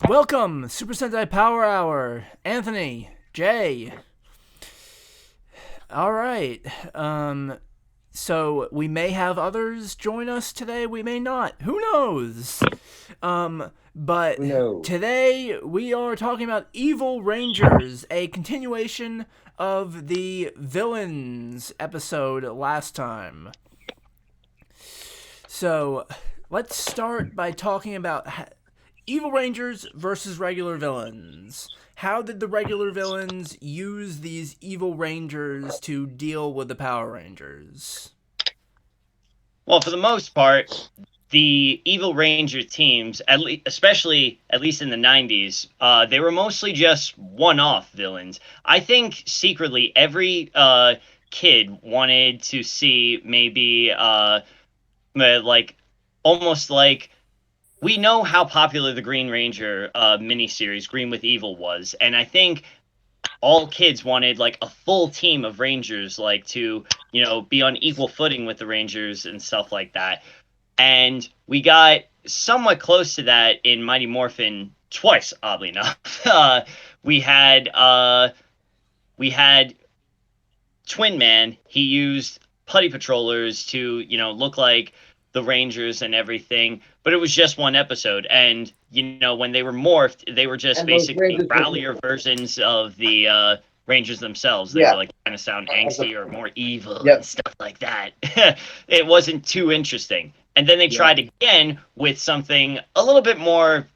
Welcome, Super Sentai Power Hour. Anthony, Jay. All right. So we may have others join us today. We may not. Who knows? But No. today we are talking about Evil Rangers, a continuation of the villains episode last time. So let's start by talking about Evil Rangers versus regular villains. How did the regular villains use these evil rangers to deal with the Power Rangers? Well, for the most part, the Evil Ranger teams, especially at least in the 90s, they were mostly just one-off villains. I think secretly every kid wanted to see maybe like almost like we know how popular the Green Ranger miniseries Green with Evil was, and I think all kids wanted like a full team of Rangers, like to be on equal footing with the Rangers and stuff like that. And we got somewhat close to that in Mighty Morphin twice, oddly enough. We had we had Twin Man. He used putty patrollers to look like the Rangers and everything, but it was just one episode. And when they were morphed, they were just And those basically Rangers were rallier versions of the Rangers themselves. They yeah. were like trying to sound As a, angsty or more evil and yep. stuff like that. It wasn't too interesting. And then they Yeah. tried again with something a little bit more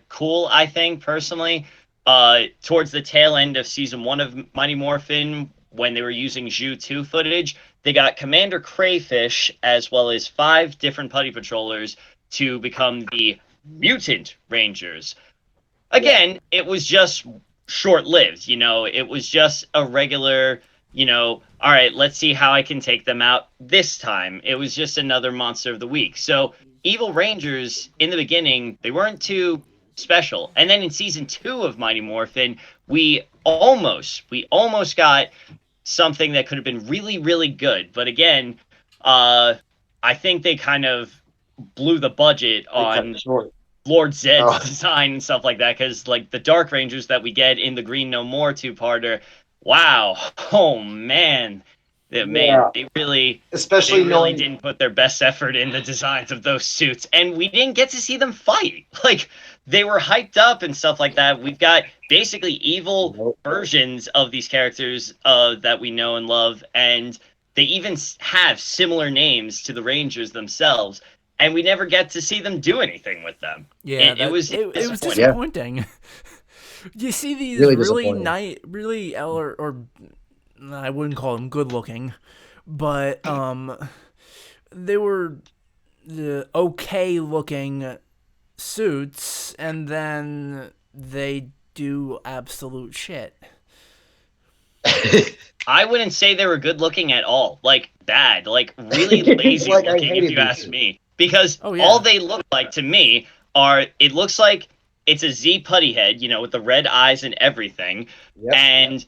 cool, I think, personally, towards the tail end of season 1 of Mighty Morphin, when they were using Zhu 2 footage. They got Commander Crayfish as well as 5 different putty patrollers to become the Mutant Rangers. Again, it was just short-lived, it was just a regular, all right, let's see how I can take them out this time. It was just another monster of the week. So Evil Rangers, in the beginning, they weren't too special. And then in season 2 of Mighty Morphin, we almost got something that could have been really, really good. But again, I think they kind of blew the budget on Lord Zed's design and stuff like that, because like the Dark Rangers that we get in the Green No More two-parter, wow, oh man, they really, Especially knowing didn't put their best effort in the designs of those suits, and we didn't get to see them fight. Like they were hyped up and stuff like that. We've got basically evil versions of these characters that we know and love, and they even have similar names to the Rangers themselves, and we never get to see them do anything with them. Yeah, it was disappointing. You see these or I wouldn't call them good looking, but they were the okay looking suits, and then they do absolute shit. I wouldn't say they were good looking at all. Like bad, like really lazy like, looking, if you ask me. Because all they look like to me it looks like it's a Z putty head, with the red eyes and everything. Yep. And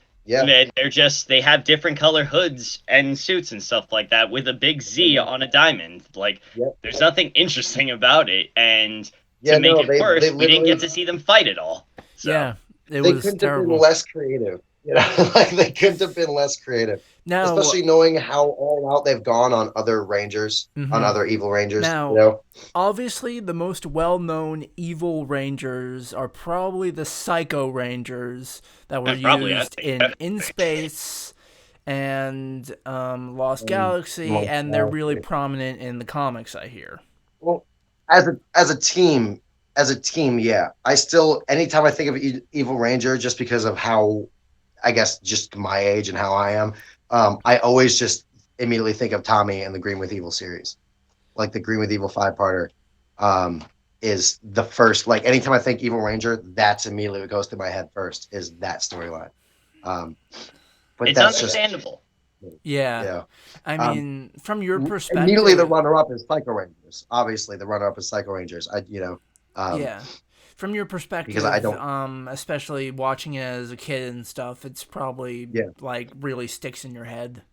they have different color hoods and suits and stuff like that with a big Z on a diamond. Like there's nothing interesting about it. And to make it worse, we didn't get to see them fight at all. So. Yeah, they couldn't have been less creative. Like they couldn't have been less creative. Now, especially knowing how all out they've gone on other Rangers, on other Evil Rangers. Now, obviously, the most well-known Evil Rangers are probably the Psycho Rangers that were used in Space and Lost Galaxy, and they're really prominent in the comics, I hear. Well, as a team, yeah. I still, anytime I think of Evil Ranger, just because of how, I guess, just my age and how I am, I always just immediately think of Tommy and the Green with Evil series. Like the Green with Evil 5-parter is the first, like anytime I think Evil Ranger, that's immediately what goes through my head first, is that storyline. But it's understandable. Yeah. I mean, from your perspective... Immediately the runner-up is Psycho Rangers. Obviously, the runner-up is Psycho Rangers. Yeah. From your perspective, because I don't, especially watching it as a kid and stuff, it's probably like really sticks in your head.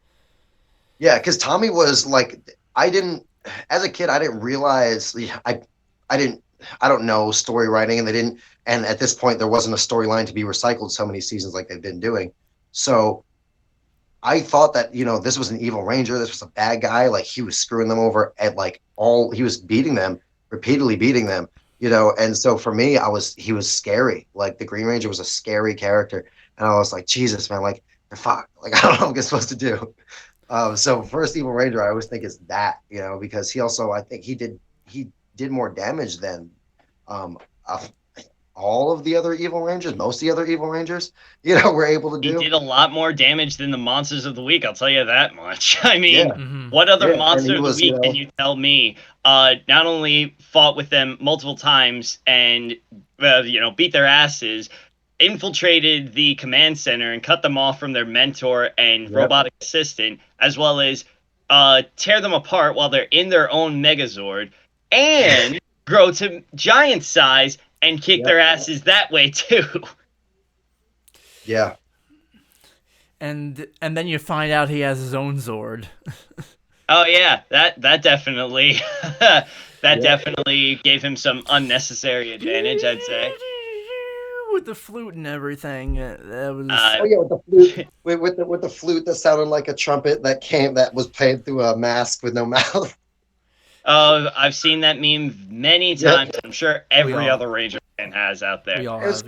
Yeah, because Tommy was like, as a kid, I didn't realize, I didn't I don't know, story writing, and they didn't. And at this point, there wasn't a storyline to be recycled so many seasons like they've been doing. So I thought that this was an evil ranger. This was a bad guy. Like he was screwing them over at like all. He was beating them, repeatedly beating them. And so for me, he was scary. Like the Green Ranger was a scary character, and I was like, Jesus, man, like fuck, like I don't know what I'm supposed to do. So first Evil Ranger, I always think is that, because he also, I think he did more damage than um, uh, all of the other Evil Rangers, most of the other Evil Rangers, were able to do. He did a lot more damage than the Monsters of the Week, I'll tell you that much. I mean, what other Monster of the Week can you tell me not only fought with them multiple times and, beat their asses, infiltrated the command center and cut them off from their mentor and robotic assistant, as well as tear them apart while they're in their own Megazord, and grow to giant size and kick their asses that way too. Yeah. And then you find out he has his own Zord. Oh yeah, that definitely definitely gave him some unnecessary advantage, I'd say. With the flute and everything, that was. With the flute, with the flute that sounded like a trumpet that was played through a mask with no mouth. Oh, I've seen that meme many times. I'm sure every other Ranger fan has out there. We all have, It's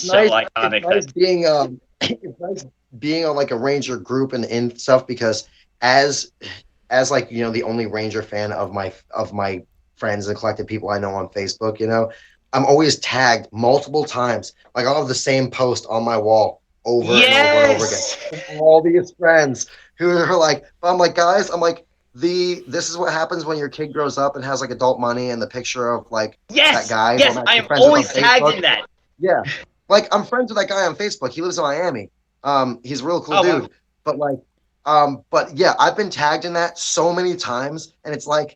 so nice, iconic. It's nice being it's nice being on like a Ranger group and stuff, because as like the only Ranger fan of my friends and collected people I know on Facebook, I'm always tagged multiple times. Like I'll have the same post on my wall over and over and over again. All these friends who are like, I'm like, guys, this is what happens when your kid grows up and has like adult money and the picture of like that guy. Yes, I am always tagged in that. Yeah. Like I'm friends with that guy on Facebook. He lives in Miami. He's a real cool dude. Wow. But yeah, I've been tagged in that so many times, and it's like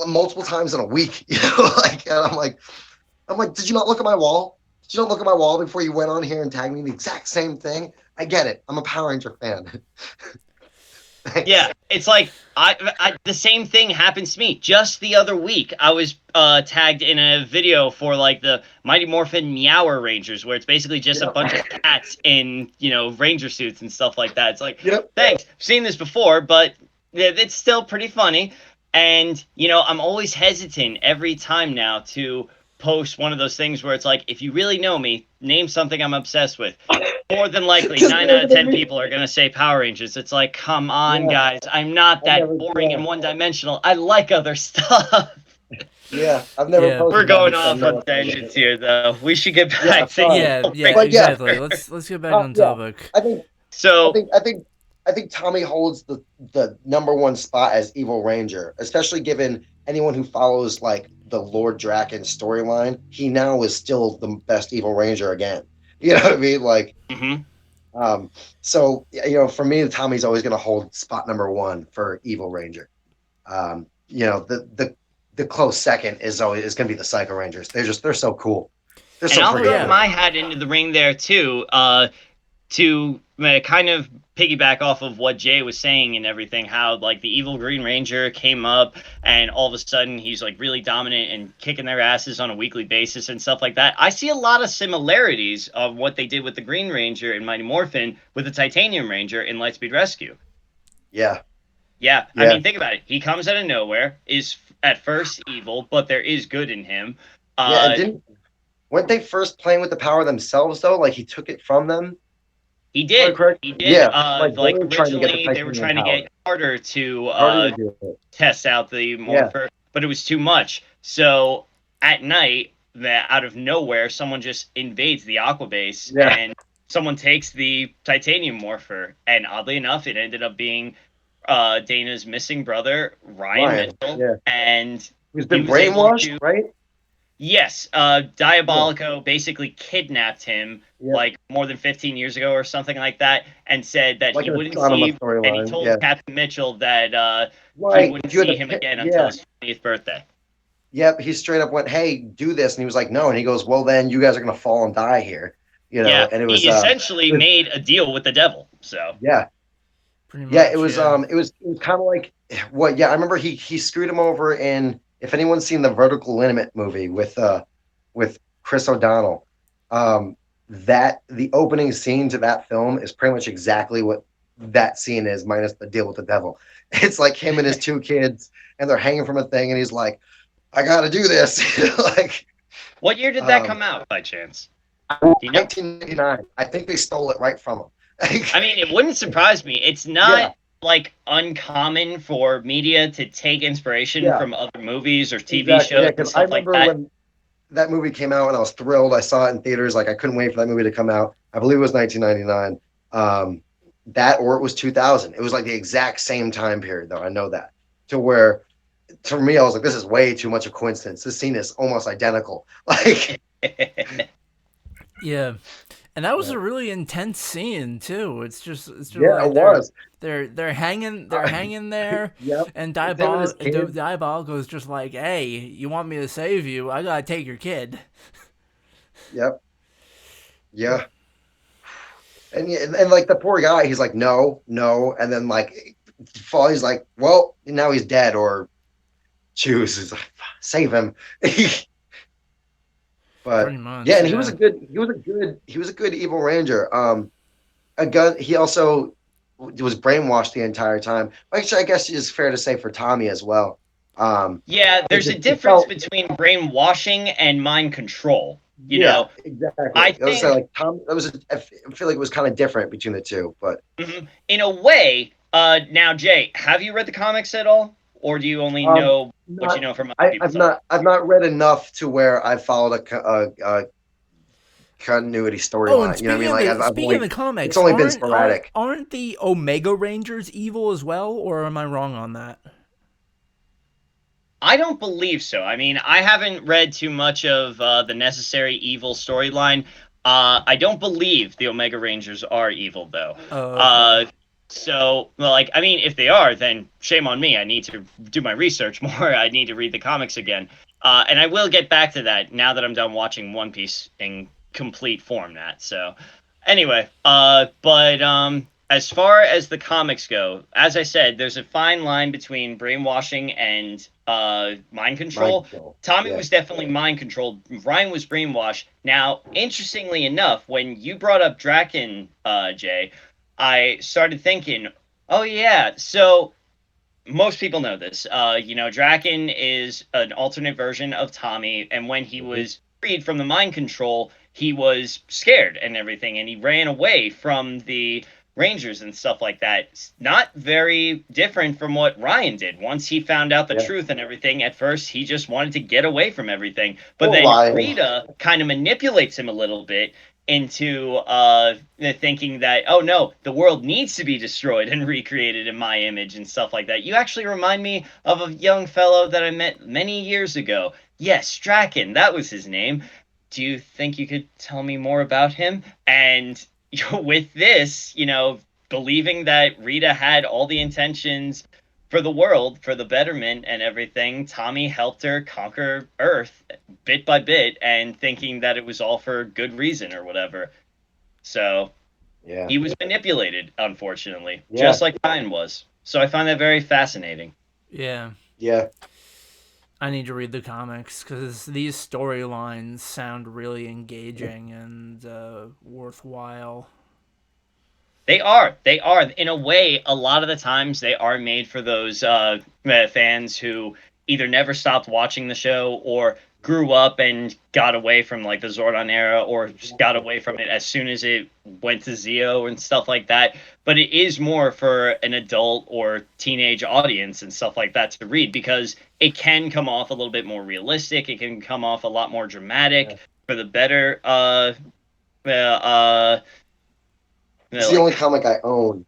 multiple times in a week, and I'm like, did you not look at my wall? Did you not look at my wall before you went on here and tagged me the exact same thing? I get it. I'm a Power Ranger fan. Yeah, it's like the same thing happens to me. Just the other week, I was tagged in a video for like the Mighty Morphin Meower Rangers, where it's basically just a bunch of cats in ranger suits and stuff like that. It's like, thanks, I've seen this before, but it's still pretty funny. And I'm always hesitant every time now to post one of those things where it's like, if you really know me, name something I'm obsessed with. More than likely, 9 out of 10 people are going to say Power Rangers. It's like, come on, guys. I'm not that boring and one-dimensional. I like other stuff. Yeah, I've never posted. We're going off on tangents here, though. We should get back to exactly. Let's get back on topic. I think Tommy holds the number one spot as Evil Ranger, especially given anyone who follows like the Lord Draken storyline. He now is still the best Evil Ranger again. You know what I mean? Like, so for me, Tommy's always going to hold spot number one for Evil Ranger. The close second is going to be the Psycho Rangers. They're so cool. They're so I'll throw my hat into the ring there too. To kind of piggyback off of what Jay was saying and everything, how like the evil Green Ranger came up and all of a sudden he's like really dominant and kicking their asses on a weekly basis and stuff like that. I see a lot of similarities of what they did with the Green Ranger in Mighty Morphin with the Titanium Ranger in Lightspeed Rescue. Yeah. I mean, think about it. He comes out of nowhere, is at first evil, but there is good in him. Weren't they first playing with the power themselves though? Like he took it from them? He did. He did. Yeah. Originally, they were trying to get Carter to test out the Morpher, but it was too much. So at night, out of nowhere, someone just invades the Aqua base, and someone takes the Titanium Morpher. And oddly enough, it ended up being Dana's missing brother, Ryan Mitchell. And he's been brainwashed, right? Yes, Diabolico basically kidnapped him like more than 15 years ago or something like that, and said that he wouldn't see him, and he told Captain Mitchell that he wouldn't see him again until his 20th birthday. Yep, he straight up went, "Hey, do this," and he was like, "No," and he goes, "Well, then you guys are gonna fall and die here," and it was he essentially made a deal with the devil. So Pretty Yeah, much, it was kind of like what? Yeah, I remember he screwed him over in. If anyone's seen the Vertical Limit movie with Chris O'Donnell, that the opening scene to that film is pretty much exactly what that scene is, minus the deal with the devil. It's like him and his two kids, and they're hanging from a thing, and he's like, "I got to do this." Like, What year did that come out, by chance? Do you know? 1999. I think they stole it right from him. I mean, it wouldn't surprise me. It's not Yeah, like uncommon for media to take inspiration yeah, from other movies or TV exactly. shows Yeah, and because I stuff like remember that. when that movie came out and I was thrilled. I saw it in theaters. Like I couldn't wait for that movie to come out. I believe it was 1999. That or it was 2000. It was like the exact same time period, though. I know that. To where, to me, I was like, this is way too much of a coincidence. This scene is almost identical. Like, yeah. And that was yeah, a really intense scene too. It's just yeah it like was. they're hanging there, Yep. and It's him and his kid. Diabolical is just like, hey, you want me to save you? I gotta take your kid. Yep. Yeah. And like the poor guy, he's like, no, no. And then like, he's like, well, now he's dead or choose. He's like, save him. Pretty But yeah, much, and yeah. he was a good evil ranger. A gun. He also was brainwashed the entire time. Actually, I guess it's fair to say for Tommy as well. Yeah, It there's just a it difference felt between brainwashing and mind control. You yeah, know, exactly. I I was saying think like Tom. That was I feel like it was kind of different between the two, but in a way, now Jay, have you read the comics at all? Or do you only know what you not know from other people's stuff? I've not read enough to where I followed a continuity Oh, and storyline. You know what I mean? Like I've speaking of only the it's comics, only been sporadic. aren't the Omega Rangers evil as well, or am I wrong on that? I don't believe so. I mean, I haven't read too much of the Necessary Evil storyline. I don't believe the Omega Rangers are evil, though. Oh, okay. Uh, so, well, like, I mean, if they are, then shame on me. I need to do my research more. I need to read the comics again. And I will get back to that now that I'm done watching One Piece in complete format. So, anyway, as far as the comics go, as I said, there's a fine line between brainwashing and mind Mind control. control. Tommy Yeah. was definitely mind controlled. Ryan was brainwashed. Now, interestingly enough, when you brought up Draken, Jay, I started thinking, oh yeah, so most people know this. Draken is an alternate version of Tommy, and when he Mm-hmm. was freed from the mind control, he was scared and everything, and he ran away from the Rangers and stuff like that. It's not very different from what Ryan did. Once he found out the Yeah. truth and everything, at first he just wanted to get away from everything. But Poor then Ryan. Rita kind of manipulates him a little bit into thinking that, oh no, the world needs to be destroyed and recreated in my image and stuff like that. You actually remind me of a young fellow that I met many years ago. Yes, Draken, that was his name. Do you think you could tell me more about him? And with this, believing that Rita had all the intentions for the world, for the betterment and everything, Tommy helped her conquer Earth bit by bit and thinking that it was all for good reason or whatever. So Yeah. he was manipulated, unfortunately, Yeah. just like Ryan was. So I find that very fascinating. Yeah. Yeah. I need to read the comics because these storylines sound really engaging and worthwhile. They are. They are. In a way, a lot of the times they are made for those fans who either never stopped watching the show or grew up and got away from like the Zordon era or just got away from it as soon as it went to Zeo and stuff like that. But it is more for an adult or teenage audience and stuff like that to read because it can come off a little bit more realistic. It can come off a lot more dramatic Yeah. for the better uh, uh, It's the like only comic I own.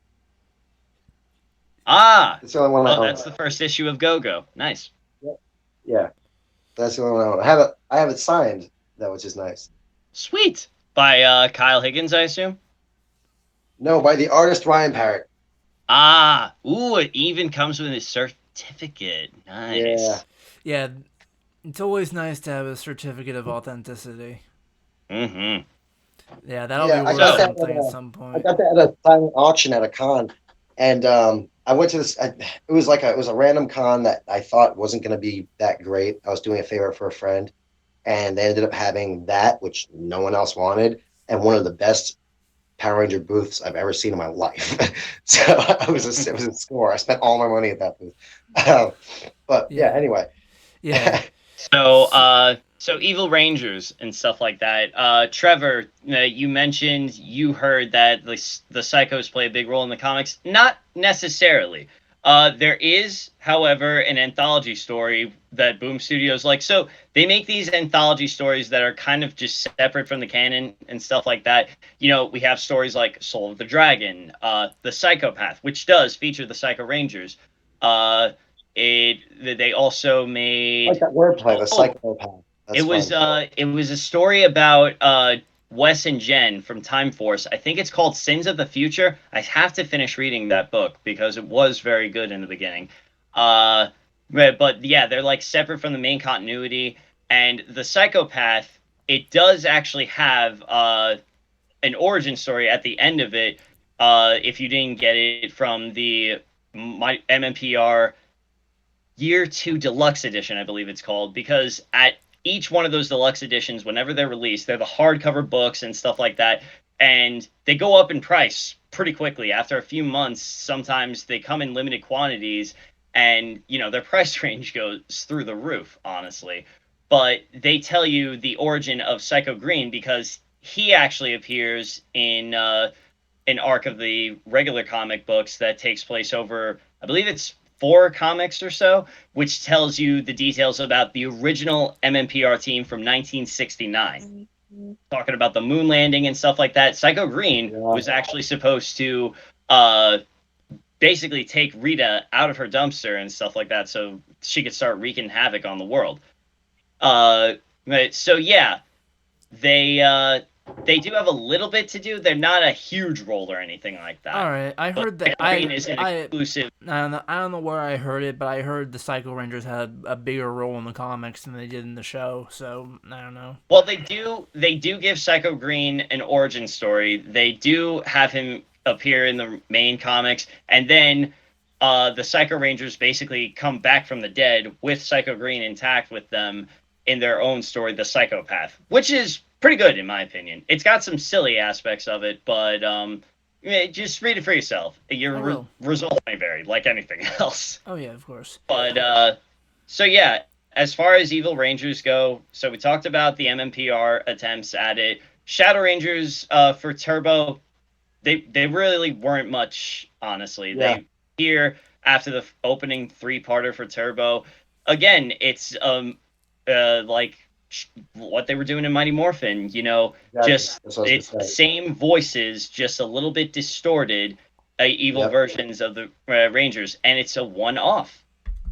Ah, It's the only one I oh, own. that's the first issue of Go-Go. Nice. Yeah. That's the only one I own. I have it signed though, which is nice. Sweet. By Kyle Higgins, I assume? No, by the artist Ryan Parrott. Ah, ooh, it even comes with a certificate. Yeah. Nice. Yeah, it's always nice to have a certificate of authenticity. Mm-hmm. Yeah, that'll be Yeah, worth So, something at some I point. got that at a silent auction at a con. And I went to this. It was it was a random con that I thought wasn't going to be that great. I was doing a favor for a friend, and they ended up having that, which no one else wanted, and one of the best Power Ranger booths I've ever seen in my life. So it was a score. I spent all my money at that booth. But yeah, Yeah. anyway. Yeah. So, so Evil Rangers and stuff like that. Trevor, you mentioned you heard that the Psychos play a big role in the comics. Not necessarily. There is, however, an anthology story that Boom Studios like. So they make these anthology stories that are kind of just separate from the canon and stuff like that. You know, we have stories like Soul of the Dragon, The Psychopath, which does feature the Psycho Rangers. Uh, they also I like made that wordplay, the oh psychopath. That's fun. it was a story about Wes and Jen from Time Force. I think it's called Sins of the Future. I have to finish reading that book because it was very good in the beginning. Uh, but yeah, they're like separate from the main continuity. And the Psychopath, it does actually have an origin story at the end of it. If you didn't get it from the my MMPR Year 2 Deluxe Edition, I believe it's called, because at each one of those deluxe editions, whenever they're released, they're the hardcover books and stuff like that, and they go up in price pretty quickly. After a few months, sometimes they come in limited quantities, and their price range goes through the roof, honestly. But they tell you the origin of Psycho Green because he actually appears in an arc of the regular comic books that takes place over, I believe it's 4 comics or so, which tells you the details about the original MMPR team from 1969. Talking about the moon landing and stuff like that. Psycho Green was actually supposed to basically take Rita out of her dumpster and stuff like that so she could start wreaking havoc on the world. Uh, so yeah, they do have a little bit to do. They're not a huge role or anything like that. All right, I But heard that. Green is an exclusive. I don't know where I heard it, but I heard the Psycho Rangers had a bigger role in the comics than they did in the show. So I don't know. Well, they do give Psycho Green an origin story. They do have him appear in the main comics, and then the Psycho Rangers basically come back from the dead with Psycho Green intact with them in their own story, The Psychopath, which is pretty good in my opinion. It's got some silly aspects of it, but just read it for yourself. Your results may vary, like anything else. Oh yeah, of course. But so yeah, as far as Evil Rangers go, so we talked about the MMPR attempts at it. Shadow Rangers for Turbo, they really weren't much, honestly. Yeah. They here after the opening 3-parter for Turbo. Again, it's like what they were doing in Mighty Morphin, just it's the same voices, just a little bit distorted, evil versions of the Rangers, and it's a one-off.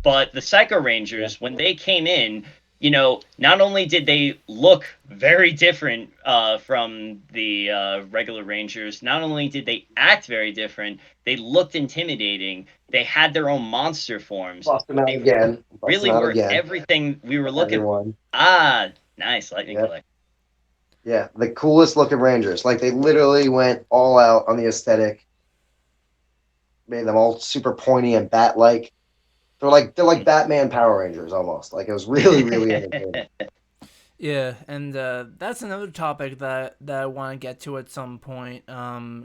But the Psycho Rangers, when they came in, not only did they look very different from the regular Rangers, not only did they act very different, they looked intimidating. They had their own monster forms. Bust them out again. Really were everything we were looking for. Nice. Lightning Click. Yeah, the coolest looking Rangers. Like, they literally went all out on the aesthetic. Made them all super pointy and bat-like. They're like Batman Power Rangers almost. Like, it was really, really entertaining. Yeah, and that's another topic that I want to get to at some point.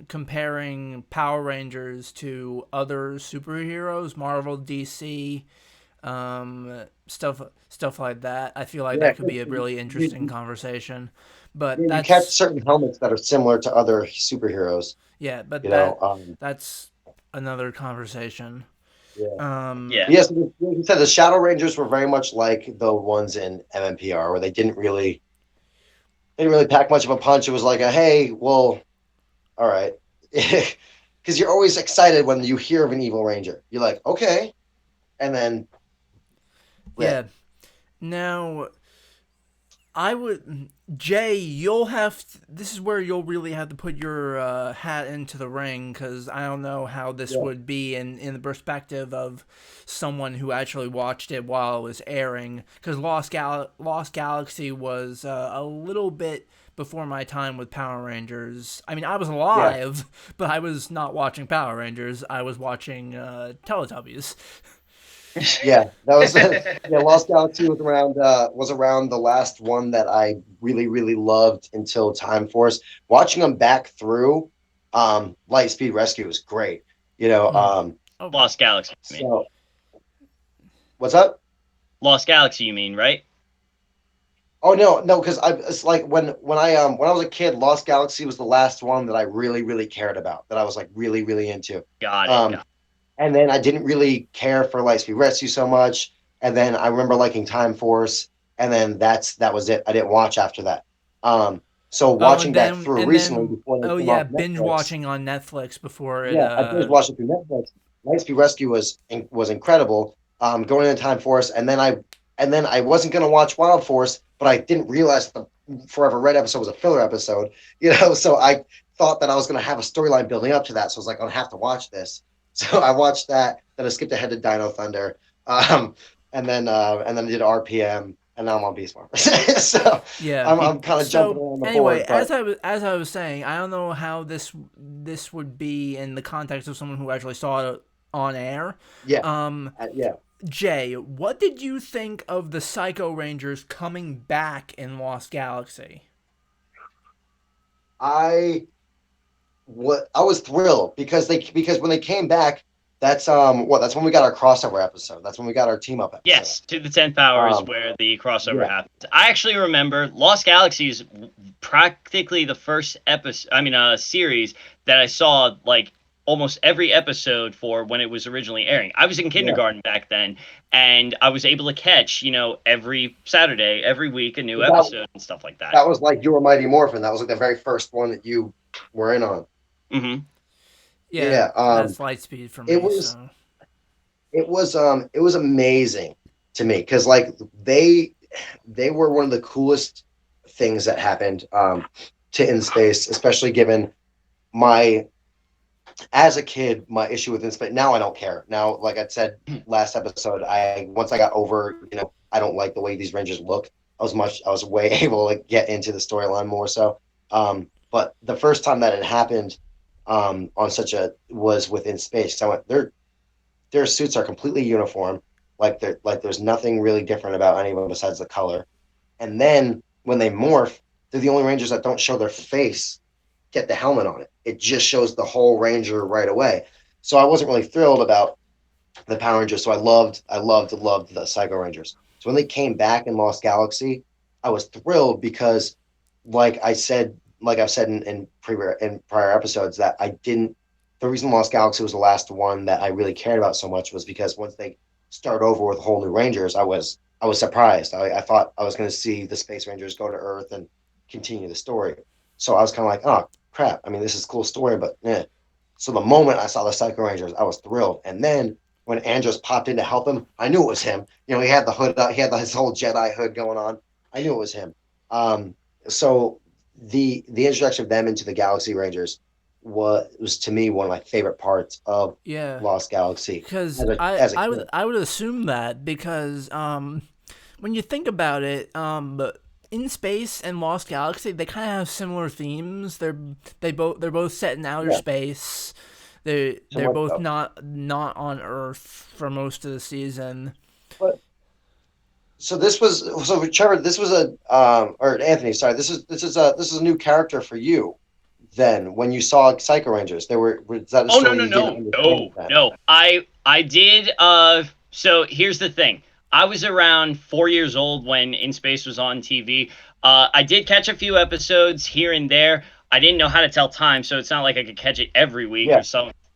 Comparing Power Rangers to other superheroes, Marvel, DC, stuff like that. I feel like that could be a really interesting conversation. But you catch certain helmets that are similar to other superheroes. Yeah, but that's another conversation. Yes, you said the Shadow Rangers were very much like the ones in MMPR, where they didn't really pack much of a punch. It was like hey, well, all right, because you're always excited when you hear of an Evil Ranger. You're like, okay, and then Now, you'll this is where you'll really have to put your hat into the ring, because I don't know how this would be in the perspective of someone who actually watched it while it was airing, because Lost Galaxy was a little bit before my time with Power Rangers. I mean, I was alive, but I was not watching Power Rangers. I was watching Teletubbies. Yeah, that was Lost Galaxy was around the last one that I really really loved until Time Force. Watching them back through, Lightspeed Rescue was great. Lost Galaxy. So, what's up? Lost Galaxy, you mean, right? Oh no, because it's like when I was a kid, Lost Galaxy was the last one that I really really cared about, that I was like really really into. Got it. And then I didn't really care for Lightspeed Rescue so much. And then I remember liking Time Force. And then that was it. I didn't watch after that. So watching back through recently before they came off Netflix, binge watching on Netflix before it. I binge watched it through Netflix. Lightspeed Rescue was incredible. Going into Time Force, and then I wasn't gonna watch Wild Force, but I didn't realize the Forever Red episode was a filler episode. So I thought that I was gonna have a storyline building up to that. So I was like, I'm gonna have to watch this. So I watched that. Then I skipped ahead to Dino Thunder, and then I did RPM, and now I'm on Beast Morphers. So yeah, I'm kind of jumping around the board. But... as I was saying, I don't know how this would be in the context of someone who actually saw it on air. Yeah. Jay, what did you think of the Psycho Rangers coming back in Lost Galaxy? I was thrilled because when they came back, that's when we got our crossover episode. That's when we got our team up episode. Yes, to the 10th hours where the crossover happened. I actually remember Lost Galaxy is practically the first series that I saw like almost every episode for when it was originally airing. I was in kindergarten back then, and I was able to catch, every Saturday, every week, a new episode and stuff like that. That was like your Mighty Morphin. That was like the very first one that you were in on. Mm-hmm. Yeah, that's Lightspeed for me. It was amazing to me because like they were one of the coolest things that happened to In Space, especially given as a kid, my issue with In Space. Now I don't care. Now, like I said last episode, once I got over, I don't like the way these Rangers look. I was way able to get into the storyline more so. But the first time that it happened was within Space. So I went, their suits are completely uniform. There's nothing really different about any of them besides the color. And then when they morph, they're the only Rangers that don't show their face get the helmet on it. It just shows the whole Ranger right away. So I wasn't really thrilled about the Power Rangers. So I loved the Psycho Rangers. So when they came back in Lost Galaxy, I was thrilled because, like I've said in prior episodes, that the reason Lost Galaxy was the last one that I really cared about so much was because once they start over with whole new Rangers, I was surprised. I thought I was going to see the Space Rangers go to Earth and continue the story. So I was kind of like, oh crap! I mean, this is a cool story, but So the moment I saw the Psycho Rangers, I was thrilled. And then when Andros popped in to help him, I knew it was him. He had the hood up, he had his whole Jedi hood going on. I knew it was him. So the introduction of them into the Galaxy Rangers was to me one of my favorite parts of Lost Galaxy. Because I would assume that because when you think about it, In Space and Lost Galaxy, they kind of have similar themes. They're both set in outer space. They're both not on Earth for most of the season. But Trevor, this was or Anthony, sorry, this is a new character for you. Then when you saw Psycho Rangers, was that a story? No. I did. So here's the thing. I was around 4 years old when In Space was on TV. I did catch a few episodes here and there. I didn't know how to tell time, so it's not like I could catch it every week or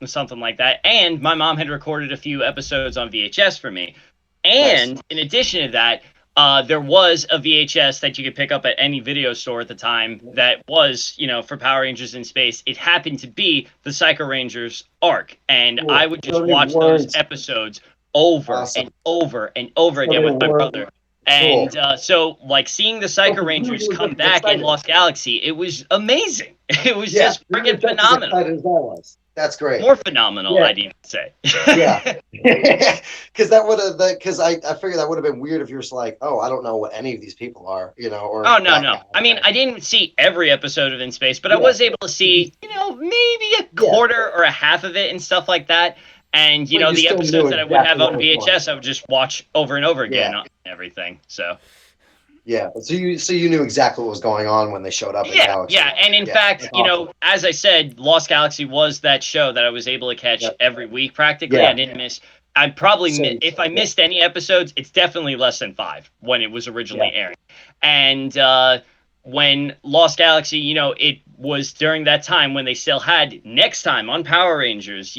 something like that. And my mom had recorded a few episodes on VHS for me. And in addition to that, there was a VHS that you could pick up at any video store at the time that was, for Power Rangers in Space. It happened to be the Psycho Rangers arc. And I would just watch those episodes over and over and over again with my brother. And so, seeing the Psycho Rangers come back in Lost Galaxy, it was amazing. It was just freaking phenomenal. That's great. More phenomenal, I'd even say. Yeah. Because I figured that would have been weird if you were just like, oh, I don't know what any of these people are, or Oh, no. I mean, I didn't see every episode of In Space, but I was able to see, maybe a quarter or a half of it and stuff like that. And, the episodes that I would have on VHS, I would just watch over and over again on everything. So. Yeah, so you knew exactly what was going on when they showed up in Galaxy. Yeah, and in fact, as I said, Lost Galaxy was that show that I was able to catch every week practically. I didn't miss. I probably if I missed any episodes, it's definitely less than 5 when it was originally airing. And when Lost Galaxy, it was during that time when they still had Next Time on Power Rangers,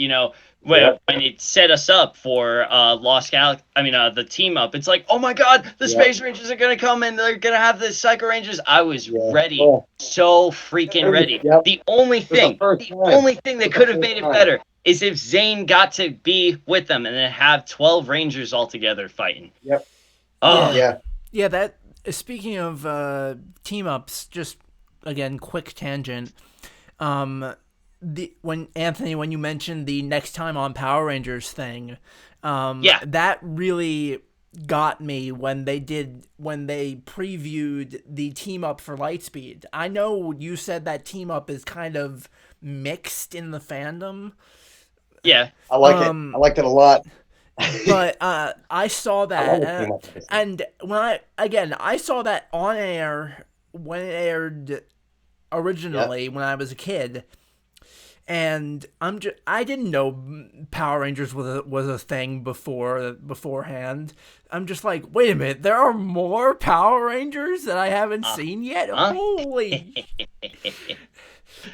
when it set us up for Lost Galaxy, the team up. It's like, oh my God, the Space Rangers are gonna come and they're gonna have the Psycho Rangers. I was ready, so freaking ready. The only thing that could have made it better is if Zane got to be with them and then have 12 Rangers all together fighting. Yep. Oh yeah. That speaking of team ups, just again, quick tangent. When you mentioned the Next Time on Power Rangers thing, that really got me when they previewed the team up for Lightspeed. I know you said that team up is kind of mixed in the fandom. Yeah, I like it. I liked it a lot. But I saw that, and when I saw that on air when it aired originally when I was a kid. And I didn't know Power Rangers was a thing beforehand. I'm just like, wait a minute, there are more Power Rangers that I haven't seen yet. Holy!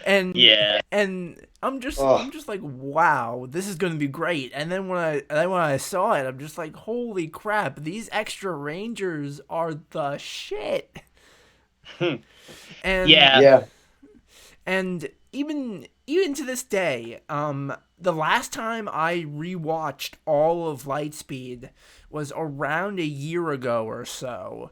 And I'm just like, wow, this is gonna be great. And then when I saw it, I'm just like, holy crap, these extra Rangers are the shit. And and even to this day, the last time I rewatched all of Lightspeed was around a year ago or so.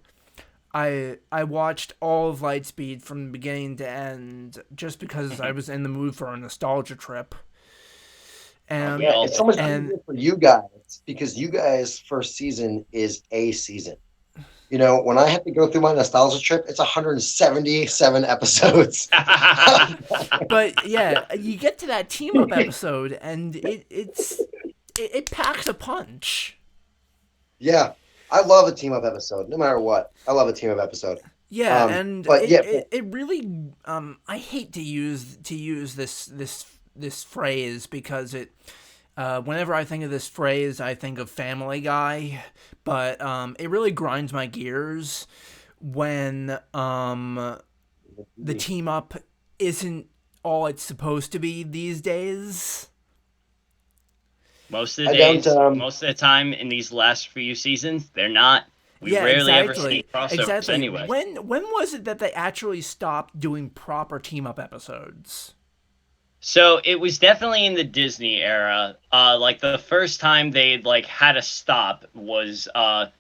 I watched all of Lightspeed from beginning to end just because I was in the mood for a nostalgia trip. And it's so much easier for you guys because you guys' first season is a season. When I have to go through my nostalgia trip, it's 177 episodes. But you get to that team up episode, and it packs a punch. Yeah, I love a team up episode, no matter what. I love a team up episode. Yeah, it really I hate to use this phrase because it. Whenever I think of this phrase, I think of Family Guy, but it really grinds my gears when the team up isn't all it's supposed to be these days. Most of the time in these last few seasons, they're not. We rarely ever see crossovers anyway. When was it that they actually stopped doing proper team up episodes? So it was definitely in the Disney era. The first time they had a stop was the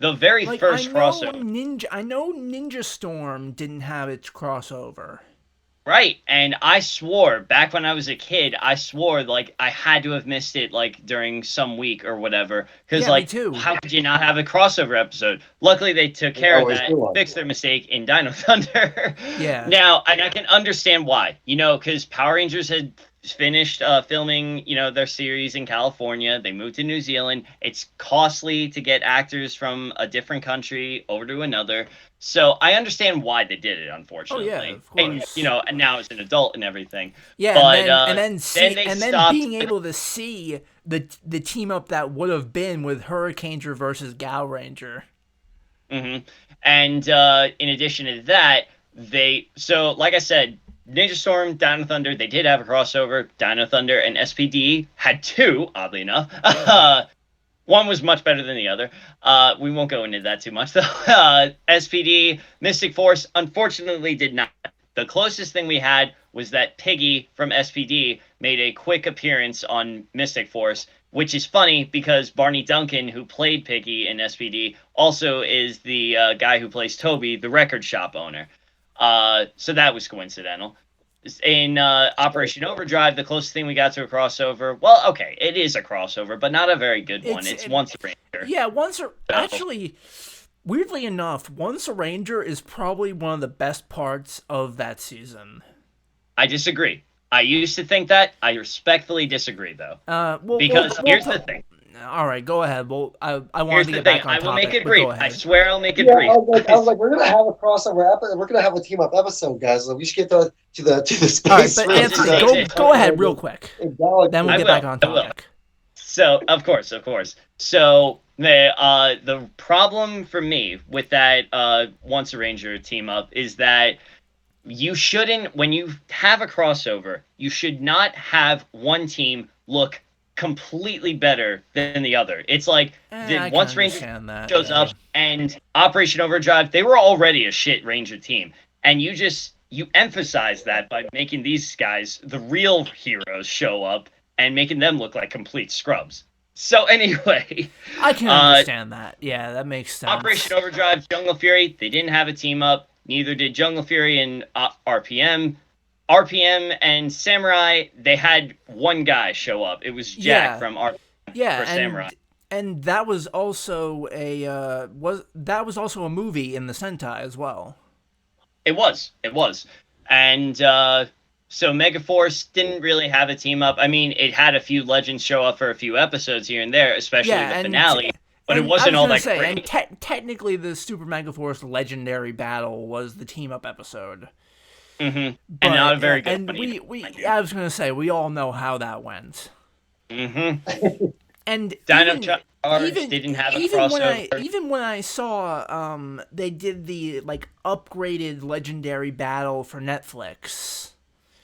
very first crossover. I know Ninja Storm didn't have its crossover. Right, and I swore back when I was a kid, I had to have missed it during some week or whatever. Because me too. How could you not have a crossover episode? Luckily, they took care of that, fixed their mistake in Dino Thunder. Yeah. Now, and I can understand why. Because Power Rangers had finished filming, their series in California. They moved to New Zealand. It's costly to get actors from a different country over to another. So I understand why they did it, unfortunately. Oh yeah, of course. And now as an adult and everything. Yeah, but, and then being able to see the team up that would have been with Hurricaneer versus Gal Ranger. Mm-hmm. And in addition to that, like I said, Ninja Storm, Dino Thunder, they did have a crossover. Dino Thunder and SPD had 2, oddly enough. One was much better than the other. We won't go into that too much, though. SPD, Mystic Force, unfortunately did not. The closest thing we had was that Piggy from SPD made a quick appearance on Mystic Force, which is funny because Barney Duncan, who played Piggy in SPD, also is the guy who plays Toby, the record shop owner. So that was coincidental. in Operation Overdrive, the closest thing we got to a crossover. Well, okay, it is a crossover, but not a very good one. It's Once a Ranger. Yeah, actually, weirdly enough, Once a Ranger is probably one of the best parts of that season. I disagree. I used to think that. I respectfully disagree, though. Because here's the thing. All right, go ahead. Well, I wanted to get back on topic. I will make it brief. I swear I'll make it brief. I was like, we're gonna have a crossover episode. We're gonna have a team up episode, guys. So we should get to the space. All right, but Anthony, go ahead real quick. Then we'll get back on topic. So of course. So the problem for me with that Once a Ranger team up is that you shouldn't, when you have a crossover, you should not have one team look completely better than the other. It's like Once Ranger shows up and Operation Overdrive, they were already a shit Ranger team, and you emphasize that by making these guys, the real heroes, show up and making them look like complete scrubs. So anyway, I can understand that. Yeah, that makes sense. Operation Overdrive, Jungle Fury, they didn't have a team up. Neither did Jungle Fury and RPM. RPM and Samurai, they had one guy show up. It was Jack from RPM for Samurai. And that was also a movie in the Sentai as well. It was. And so Megaforce didn't really have a team up. I mean, it had a few legends show up for a few episodes here and there, especially the finale. But it wasn't all that great. And technically, the Super Megaforce Legendary Battle was the team-up episode. Mm-hmm. And not a very good one. I was going to say, we all know how that went. Mm-hmm. And Dino Charge didn't have a crossover. Even when I saw they did the upgraded Legendary Battle for Netflix.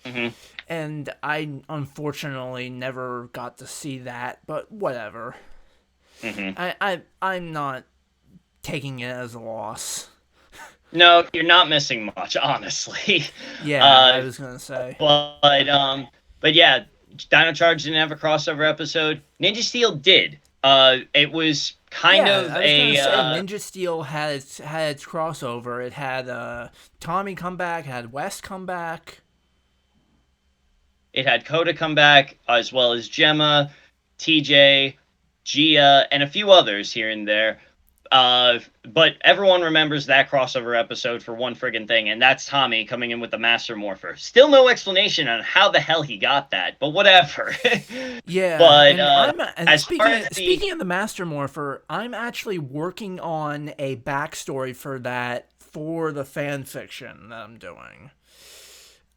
Mm-hmm. And I unfortunately never got to see that, but whatever. Mm-hmm. I'm not taking it as a loss. No, you're not missing much, honestly. Yeah, I was gonna say. But yeah, Dino Charge didn't have a crossover episode. Ninja Steel did. It was kind of Ninja Steel had its crossover. It had Tommy come back, had West come back. It had Coda come back, as well as Gemma, TJ, Gia, and a few others here and there. But everyone remembers that crossover episode for one friggin' thing, and that's Tommy coming in with the Master Morpher. Still no explanation on how the hell he got that, but whatever. Yeah, but speaking of the Master Morpher, I'm actually working on a backstory for that for the fan fiction that I'm doing.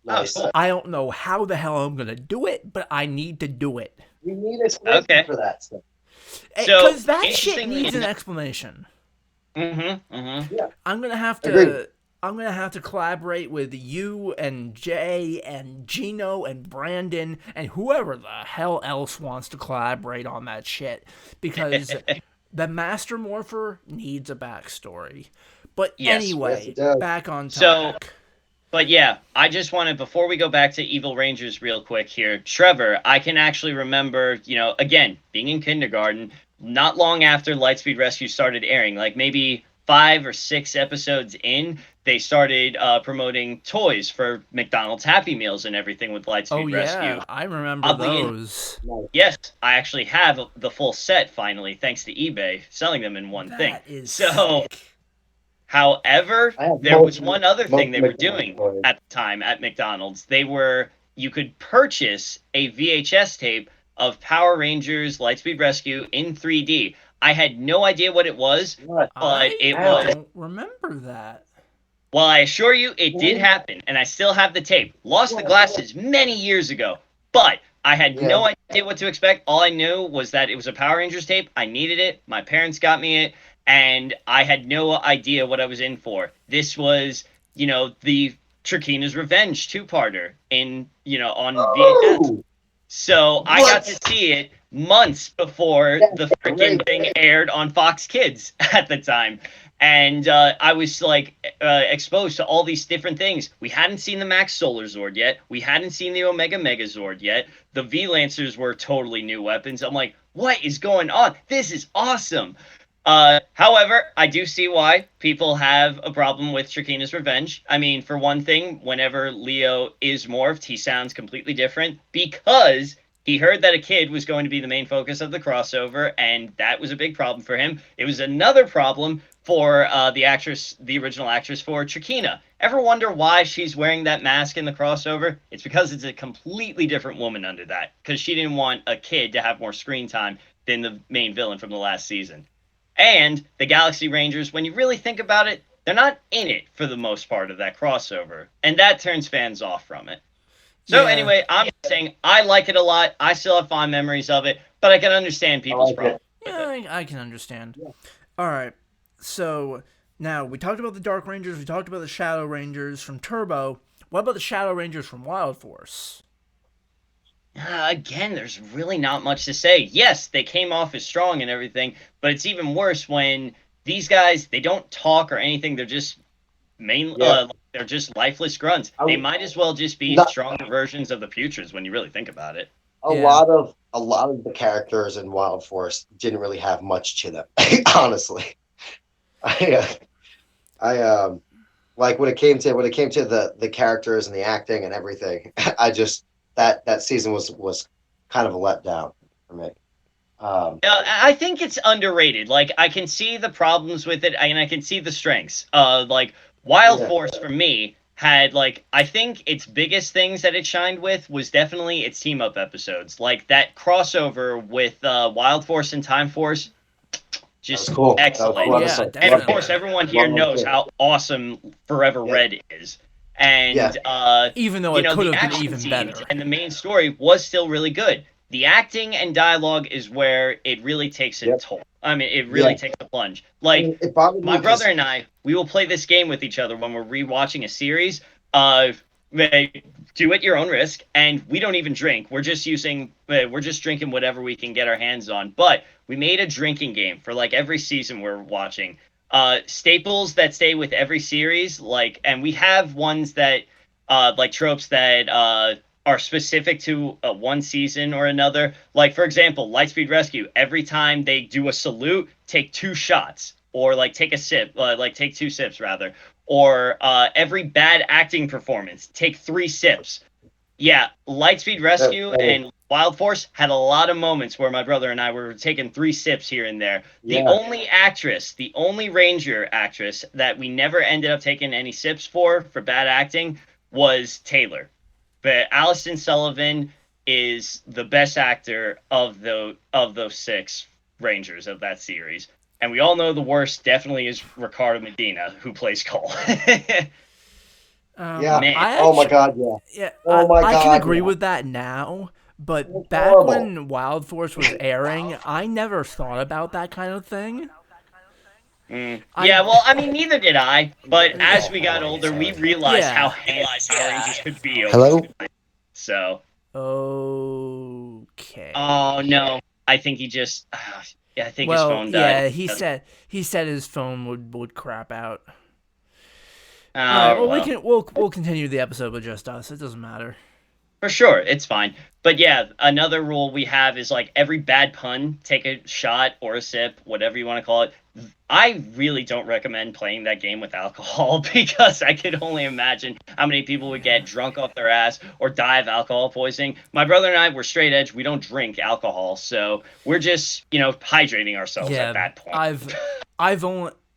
Nice. I don't know how the hell I'm gonna do it, but I need to do it. We need explanation for that stuff. Because that shit needs an explanation. Mm-hmm. Yeah. I'm gonna have to collaborate with you and Jay and Gino and Brandon and whoever the hell else wants to collaborate on that shit. Because the Master Morpher needs a backstory. But anyway, back on topic. But yeah, I just wanted, before we go back to Evil Rangers real quick here, Trevor, I can actually remember, again, being in kindergarten, not long after Lightspeed Rescue started airing, like maybe 5 or 6 episodes in, they started promoting toys for McDonald's Happy Meals and everything with Lightspeed Rescue. Yeah, I remember those. Yes, I actually have the full set finally, thanks to eBay, selling them in one thing. Is sick. However, there was one other thing they were doing at the time at McDonald's. You could purchase a VHS tape of Power Rangers Lightspeed Rescue in 3D. I had no idea what it was, but it was. I don't remember that. Well, I assure you, it did happen, and I still have the tape. Lost the glasses many years ago, but I had no idea what to expect. All I knew was that it was a Power Rangers tape. I needed it. My parents got me it. And I had no idea what I was in for. This was, the Trakina's Revenge 2-parter on VHS. So I got to see it months before the freaking thing aired on Fox Kids at the time. And I was exposed to all these different things. We hadn't seen the Max Solar Zord yet. We hadn't seen the Omega Megazord yet. The V-Lancers were totally new weapons. I'm like, what is going on? This is awesome. However, I do see why people have a problem with Shakina's revenge. I mean, for one thing, whenever Leo is morphed, he sounds completely different because he heard that a kid was going to be the main focus of the crossover, and that was a big problem for him. It was another problem for the original actress for Shakina. Ever wonder why she's wearing that mask in the crossover? It's because it's a completely different woman under that, because she didn't want a kid to have more screen time than the main villain from the last season. And the Galaxy Rangers, when you really think about it, they're not in it for the most part of that crossover. And that turns fans off from it. So anyway, I'm saying I like it a lot. I still have fond memories of it, but I can understand people's problems. Yeah, I can understand. Yeah. All right. So now we talked about the Dark Rangers. We talked about the Shadow Rangers from Turbo. What about the Shadow Rangers from Wild Force? Again, there's really not much to say. Yes, they came off as strong and everything, but it's even worse when these guys, they don't talk or anything. They're just they're just lifeless grunts. They might as well just be stronger versions of the Putreds when you really think about it. A lot of the characters in Wild Force didn't really have much to them, honestly. I like when it came to the characters and the acting and everything. I just that season was kind of a letdown for me. I think it's underrated. Like, I can see the problems with it, and I can see the strengths. Like, Wild Force for me had, like, I think its biggest things that it shined with was definitely its team up episodes. Like that crossover with Wild Force and Time Force. Just cool. Excellent. Cool. Yeah, and of course, everyone here knows how awesome Forever Red is. And even though it could have been even better, and the main story was still really good. The acting and dialogue is where it really takes a toll. I mean, it really takes a plunge. Like, my brother and I, we will play this game with each other when we're rewatching a series. Do at your own risk, and we don't even drink. We're just drinking whatever we can get our hands on. But we made a drinking game for like every season we're watching. Staples that stay with every series, like, and we have ones that like tropes that are specific to one season or another. Like, for example, Lightspeed Rescue, every time they do a salute, take 2 shots, or like take a sip, like take 2 sips rather. Or every bad acting performance, take 3 sips. Yeah, Lightspeed Rescue and Wild Force had a lot of moments where my brother and I were taking 3 sips here and there. The only Ranger actress that we never ended up taking any sips for bad acting was Taylor. But Alison Sullivan is the best actor of those 6 Rangers of that series. And we all know the worst definitely is Ricardo Medina, who plays Cole. Oh my God, yeah. Oh my God, I can agree with that now, but back when Wild Force was airing, I never thought about that kind of thing. Well, I mean, neither did I. But as we got older, we realized how handsome Power Rangers could be. Hello? So. Okay. Oh, no. I think he just... I think his phone died. Yeah, he said his phone would crap out. All right, we'll continue the episode with just us. It doesn't matter. For sure, it's fine. But yeah, another rule we have is like every bad pun, take a shot or a sip, whatever you want to call it. I really don't recommend playing that game with alcohol because I could only imagine how many people would get drunk off their ass or die of alcohol poisoning. My brother and I, we're straight edge. We don't drink alcohol, so we're just, hydrating ourselves at that point.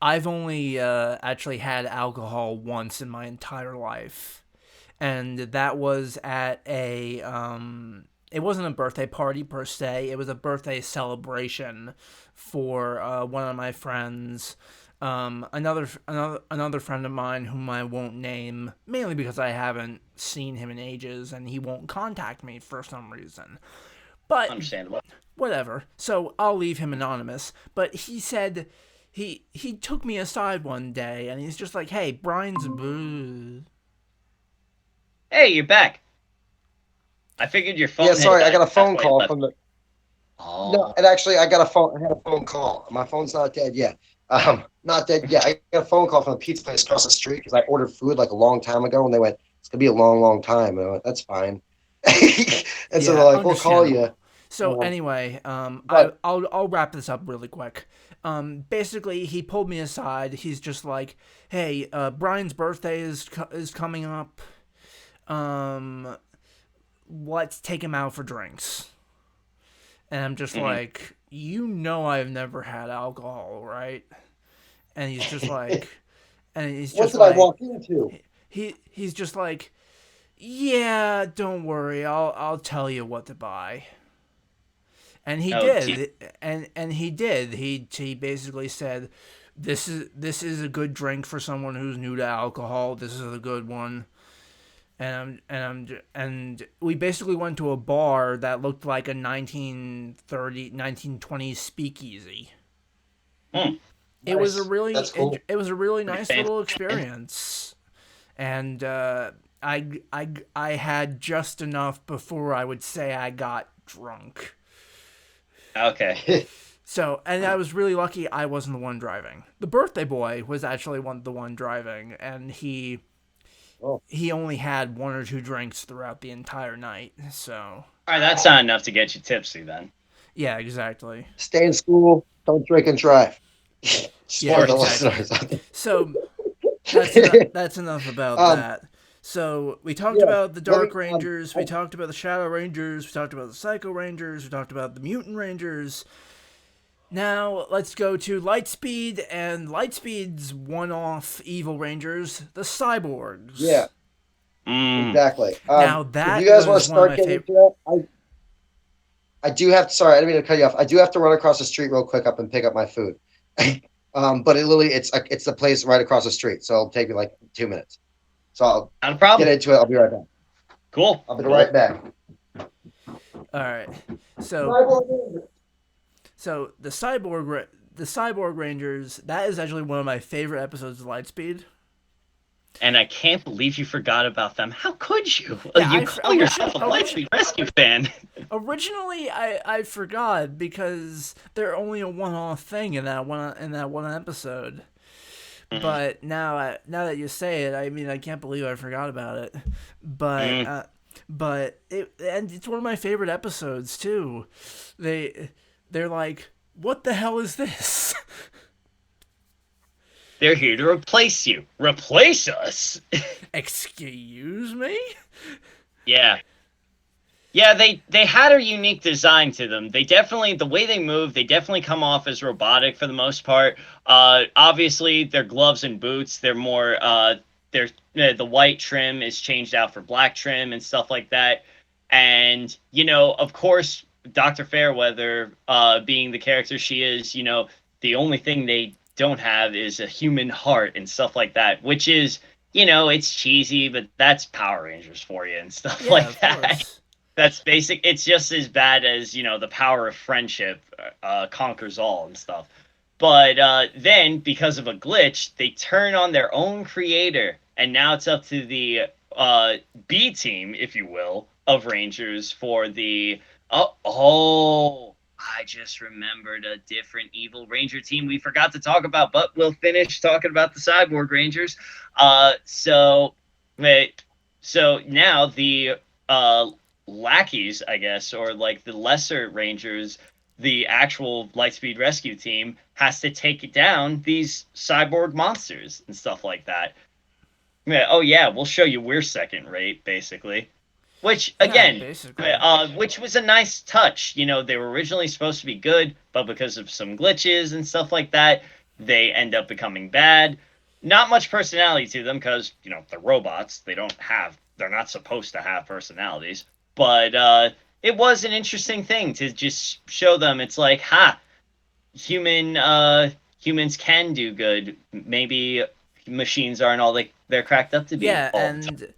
I've only actually had alcohol once in my entire life. And that was at it wasn't a birthday party per se. It was a birthday celebration for one of my friends. Another friend of mine whom I won't name, mainly because I haven't seen him in ages and he won't contact me for some reason. But understandable. Whatever. So I'll leave him anonymous. But he said he took me aside one day and he's just like, "Hey, Brian's boo." Hey, you're back. I figured your phone. Yeah, sorry, I got a phone call from the. Oh. No, and actually, I had a phone call. My phone's not dead yet. Not dead yet. I got a phone call from the pizza place across the street because I ordered food like a long time ago, and they went, "It's gonna be a long, long time." And I went, "That's fine." And so they're like, "We'll call you." So anyway, I'll wrap this up really quick. Basically, he pulled me aside. He's just like, "Hey, Brian's birthday is coming up. Let's take him out for drinks." And I'm just like, I've never had alcohol, right? And he's just like, what did I walk into? He's just like, yeah, don't worry, I'll tell you what to buy. And he did, and he did. He basically said, this is a good drink for someone who's new to alcohol. This is a good one. And we basically went to a bar that looked like a 1920s speakeasy. It was a really it was a really nice little experience, and I had just enough before I would say I got drunk. Okay. So, and I was really lucky I wasn't the one driving. The birthday boy was actually the one driving, and he only had 1 or 2 drinks throughout the entire night. So, all right, that's not enough to get you tipsy then. Yeah, exactly. Stay in school, don't drink and drive. Yeah, exactly. So that's enough about that. So we talked about the Dark Rangers, we talked about the Shadow Rangers, we talked about the Psycho Rangers, we talked about the Mutant Rangers. Now let's go to Lightspeed and Lightspeed's one-off evil rangers, the Cyborgs. Yeah, exactly. Now that if you guys want to start getting into that, I do have to. Sorry, I didn't mean to cut you off. I do have to run across the street real quick up and pick up my food. But it's the place right across the street, so it'll take me like 2 minutes. So I'll not a problem. Get into it. I'll be right back. Cool. I'll be right back. All right. So the Cyborg Rangers, that is actually one of my favorite episodes of Lightspeed. And I can't believe you forgot about them. How could you? Yeah, you call yourself a Lightspeed Rescue fan. Originally, I forgot because they're only a one-off thing in that one episode. But now that you say it, I mean, I can't believe I forgot about it. But it's one of my favorite episodes too. They're like, what the hell is this? They're here to replace you. Replace us? Excuse me? Yeah. Yeah, they had a unique design to them. They definitely, the way they move, they definitely come off as robotic for the most part. Obviously, their gloves and boots, they're more, the white trim is changed out for black trim and stuff like that. And, of course, Dr. Fairweather, being the character she is, the only thing they don't have is a human heart and stuff like that, which is, it's cheesy, but that's Power Rangers for you and stuff like that. That's basic. It's just as bad as, the power of friendship conquers all and stuff. But then, because of a glitch, they turn on their own creator, and now it's up to the B team, if you will, of Rangers for the... I just remembered a different evil Ranger team we forgot to talk about, but we'll finish talking about the Cyborg Rangers. So now the lackeys, I guess, or like the lesser Rangers, the actual Lightspeed Rescue team has to take down these cyborg monsters and stuff like that. We'll show you we're second rate, basically. Which, again, which was a nice touch. They were originally supposed to be good, but because of some glitches and stuff like that, they end up becoming bad. Not much personality to them because, they're robots. They're not supposed to have personalities. But it was an interesting thing to just show them. It's like, humans can do good. Maybe machines aren't all they're cracked up to be. Yeah, and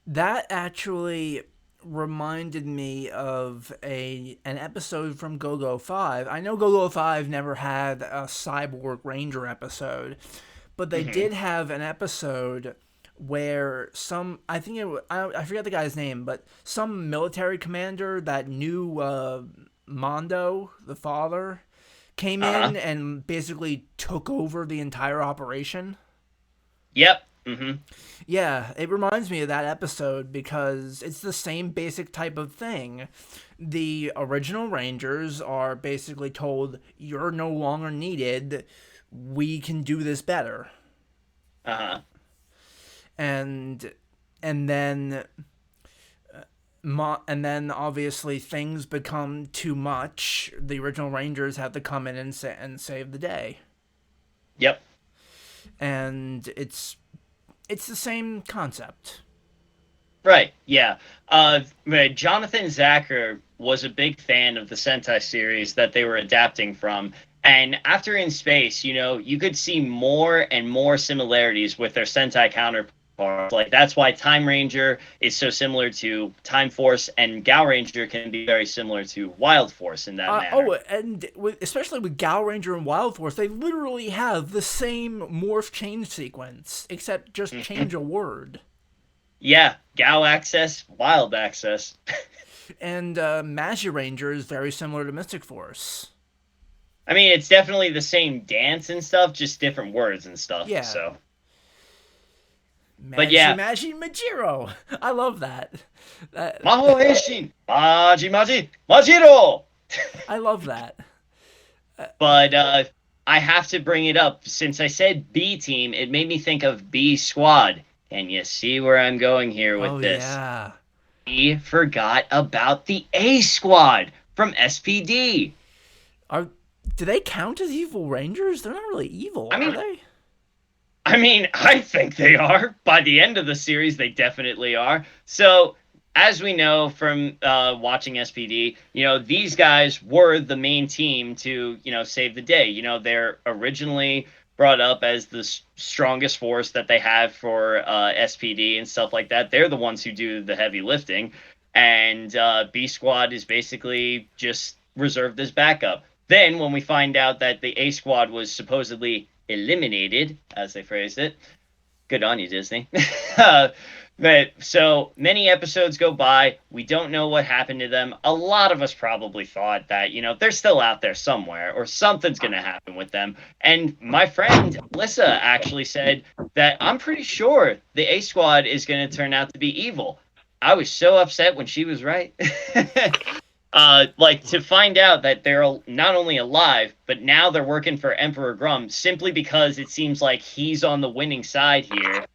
that actually reminded me of an episode from Go-Go 5. I know Go-Go 5 never had a Cyborg Ranger episode, but they did have an episode where I forget the guy's name, but some military commander that knew Mondo, the father, came in and basically took over the entire operation. Yep. Mm-hmm. Yeah, it reminds me of that episode because it's the same basic type of thing. The original Rangers are basically told, "You're no longer needed. We can do this better." Uh-huh. And and then and then obviously things become too much. The original Rangers have to come in and save the day. Yep. And it's the same concept. Right, yeah. Jonathan Zacher was a big fan of the Sentai series that they were adapting from. And after In Space, you could see more and more similarities with their Sentai counterparts. Like, that's why Time Ranger is so similar to Time Force, and Gal Ranger can be very similar to Wild Force in that manner. And especially with Gal Ranger and Wild Force, they literally have the same morph change sequence, except just change a word. Yeah, Gal access, Wild access. And Magi Ranger is very similar to Mystic Force. I mean, it's definitely the same dance and stuff, just different words and stuff. Yeah. So. But yeah. Magi Majiro. I love that. Maho Henshin! Maji Maji Majiro! I love that. But I have to bring it up. Since I said B team, it made me think of B squad. Can you see where I'm going here with this? Yeah. We forgot about the A squad from SPD. Do they count as evil Rangers? They're not really evil, are they? I mean, I think they are. By the end of the series, they definitely are. So, as we know from watching SPD, these guys were the main team to, save the day. They're originally brought up as the strongest force that they have for SPD and stuff like that. They're the ones who do the heavy lifting. And B Squad is basically just reserved as backup. Then, when we find out that the A Squad was supposedly eliminated, as they phrased it. Good on you, Disney. But so many episodes go by. We don't know what happened to them. A lot of us probably thought that, they're still out there somewhere or something's going to happen with them. And my friend Lissa actually said that I'm pretty sure the A Squad is going to turn out to be evil. I was so upset when she was right. To find out that they're not only alive, but now they're working for Emperor Grum simply because it seems like he's on the winning side here.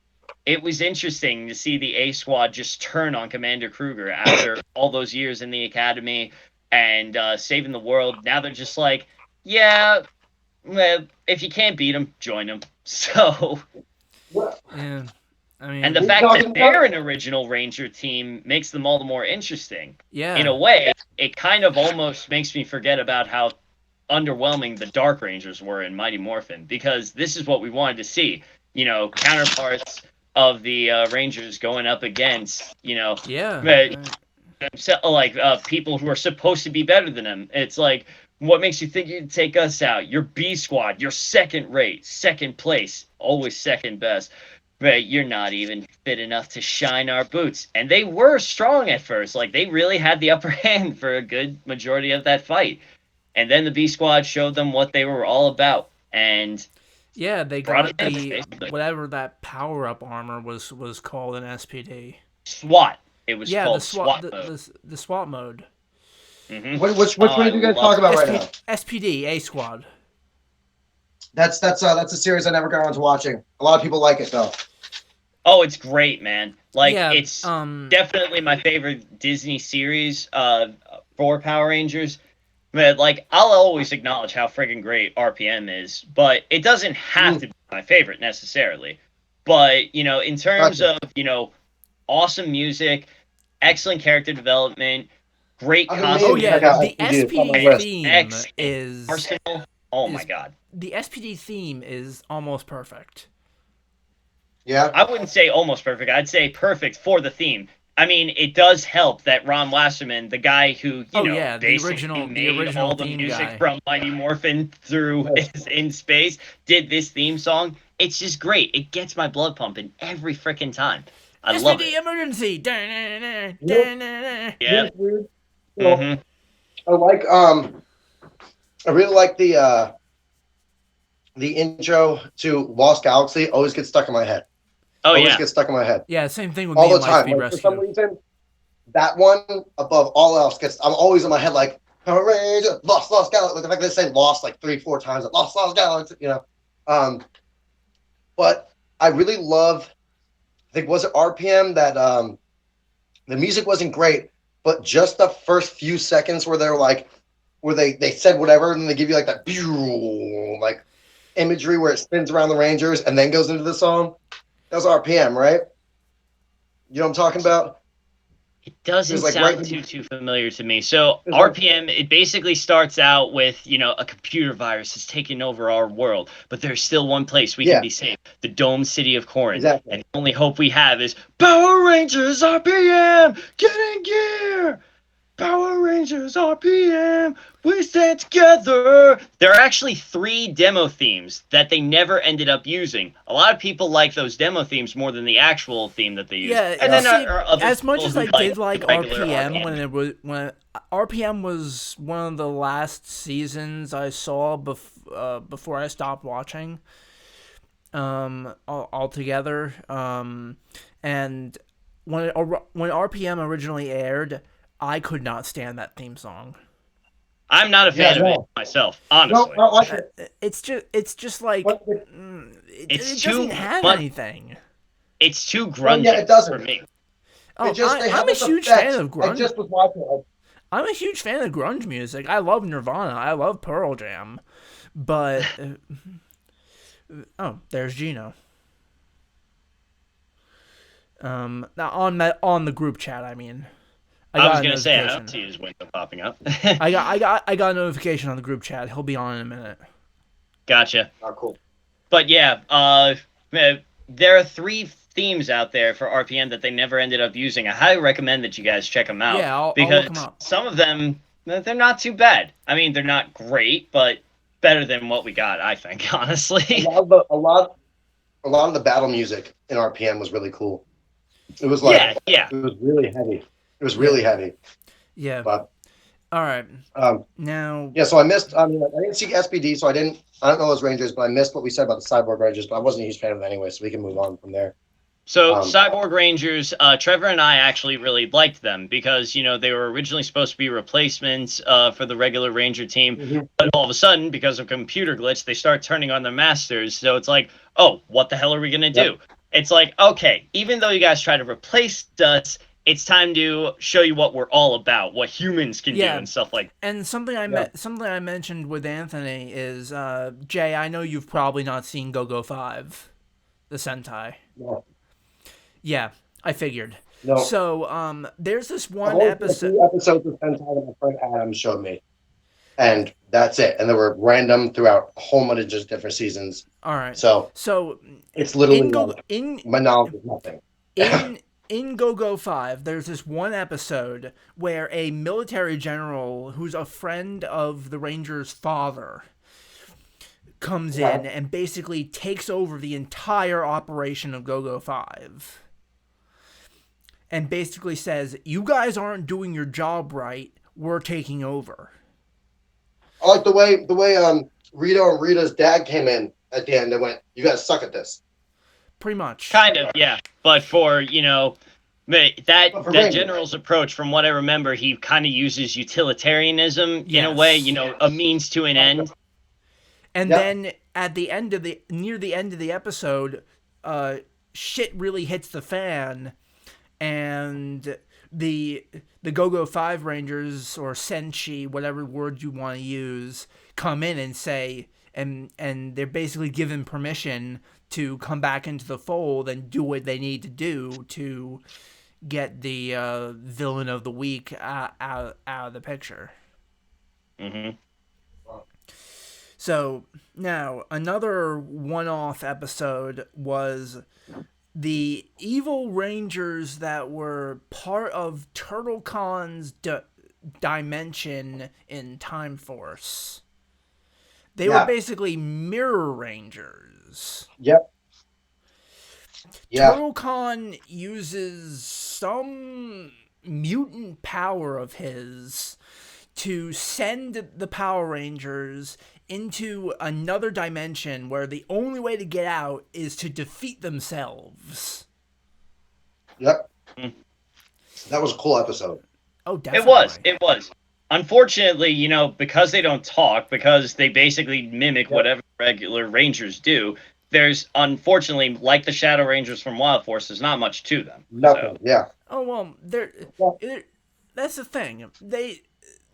It was interesting to see the A Squad just turn on Commander Kruger after all those years in the Academy and saving the world. Now they're just like, yeah, well, if you can't beat them, join them. So... Yeah. I mean, and the fact that they're an original Ranger team makes them all the more interesting. Yeah. In a way, it kind of almost makes me forget about how underwhelming the Dark Rangers were in Mighty Morphin, because this is what we wanted to see. Counterparts of the Rangers going up against, people who are supposed to be better than them. It's like, what makes you think you can take us out? You're B Squad. You're second rate, second place, always second best. But you're not even fit enough to shine our boots. And they were strong at first. Like, they really had the upper hand for a good majority of that fight. And then the B Squad showed them what they were all about. And yeah, they got whatever that power-up armor was called in SPD. SWAT. It was called SWAT mode. The SWAT mode. Mm-hmm. Which one are you guys talking about right now? SPD, A Squad. That's a series I never got around to watching. A lot of people like it though. Oh, it's great, man. It's definitely my favorite Disney series for Power Rangers. But I'll always acknowledge how friggin' great RPM is, but it doesn't have to be my favorite necessarily. But, in terms of, awesome music, excellent character development, great costume. Oh yeah, the SPD theme is Arsenal. Oh my god. The SPD theme is almost perfect. Yeah. I wouldn't say almost perfect. I'd say perfect for the theme. I mean, it does help that Ron Wasserman, the guy who, basically made all the music from Mighty Morphin through In Space, did this theme song. It's just great. It gets my blood pumping every freaking time. I love it. Emergency. Yeah. Mm-hmm. I really like the intro to Lost Galaxy. Always gets stuck in my head. Oh, always yeah. gets stuck in my head. Yeah, same thing with all me the and time. Lightspeed Like, Rescue. for some reason, that one above all else I'm always in my head like Power Rangers, Lost Galaxy. Like the fact that they say Lost like 3-4 times, like, Lost Galaxy, you know. But I really love. I think was it RPM that the music wasn't great, but just the first few seconds where they're like, where they said whatever, and then they give you like that like imagery where it spins around the Rangers and then goes into the song. That was RPM, right? You know what I'm talking about? It doesn't like sound right too familiar to me. So like, RPM, it basically starts out with, a computer virus is taking over our world, but there's still one place we can be safe, the domed city of Corin. Exactly. And the only hope we have is Power Rangers RPM, get in gear! Power Rangers RPM, we stand together. There are actually 3 demo themes that they never ended up using. A lot of people like those demo themes more than the actual theme that they use. Yeah, and then see, are other as much as I did like RPM when RPM was one of the last seasons I saw before I stopped watching altogether. And when RPM originally aired, I could not stand that theme song. I'm not a fan of it myself, honestly. No, I like it. It's just like it doesn't have anything. It's too grungy it doesn't. for me. Oh, I'm a huge fan of grunge. I just was watching. I'm a huge fan of grunge music. I love Nirvana. I love Pearl Jam, but oh, there's Gino. Now on the group chat, I mean. I was gonna say I don't see his window popping up. I got a notification on the group chat. He'll be on in a minute. Gotcha. Oh, cool. But yeah, there are 3 themes out there for RPM that they never ended up using. I highly recommend that you guys check them out. Yeah, I'll because look them up. Some of them, they're not too bad. I mean, they're not great, but better than what we got, I think, honestly. A lot of the battle music in RPM was really cool. It was like it was really heavy. It was really heavy. Yeah. But all right. Now. Yeah. So I missed. I didn't see SPD, so I don't know those Rangers, but I missed what we said about the Cyborg Rangers. But I wasn't a huge fan of it anyway, so we can move on from there. So Cyborg Rangers, Trevor and I actually really liked them because they were originally supposed to be replacements for the regular Ranger team, but all of a sudden, because of a computer glitch, they start turning on their masters. So it's like, oh, what the hell are we gonna do? It's like, okay, even though you guys try to replace us, it's time to show you what we're all about, what humans can do, and stuff like that. And something I mentioned with Anthony is, Jay, I know you've probably not seen Go-Go 5, the Sentai. No. Yeah, I figured. No. So, there's this one episode. 2 episodes of Sentai that my friend Adam showed me, and that's it. And they were random throughout a whole bunch of just different seasons. All right. So it's literally my knowledge is nothing. In Go-Go 5, there's this one episode where a military general who's a friend of the Ranger's father comes in and basically takes over the entire operation of Go-Go 5. And basically says, you guys aren't doing your job right, we're taking over. I like the way Rito and Rita's dad came in at the end and went, you guys suck at this. Pretty much. Kind of, yeah. But for, that general's approach, from what I remember, he kind of uses utilitarianism in a way, a means to an end. And then near the end of the episode, shit really hits the fan, and the Go-Go 5 Rangers, or Senshi, whatever word you want to use, come in and say, and they're basically given permission to come back into the fold and do what they need to do to get the villain of the week out of the picture. Mm-hmm. So, now, another one-off episode was the evil Rangers that were part of TurtleCon's dimension in Time Force. They were basically Mirror Rangers. Yep. Yeah. TurtleCon uses some mutant power of his to send the Power Rangers into another dimension where the only way to get out is to defeat themselves. Yep. That was a cool episode. Oh, definitely. It was. Unfortunately, you know, because they don't talk, because they basically mimic whatever regular Rangers do, there's, unfortunately, like the Shadow Rangers from Wild Force, there's not much to them. Nothing, So. yeah. Oh, well, that's the thing.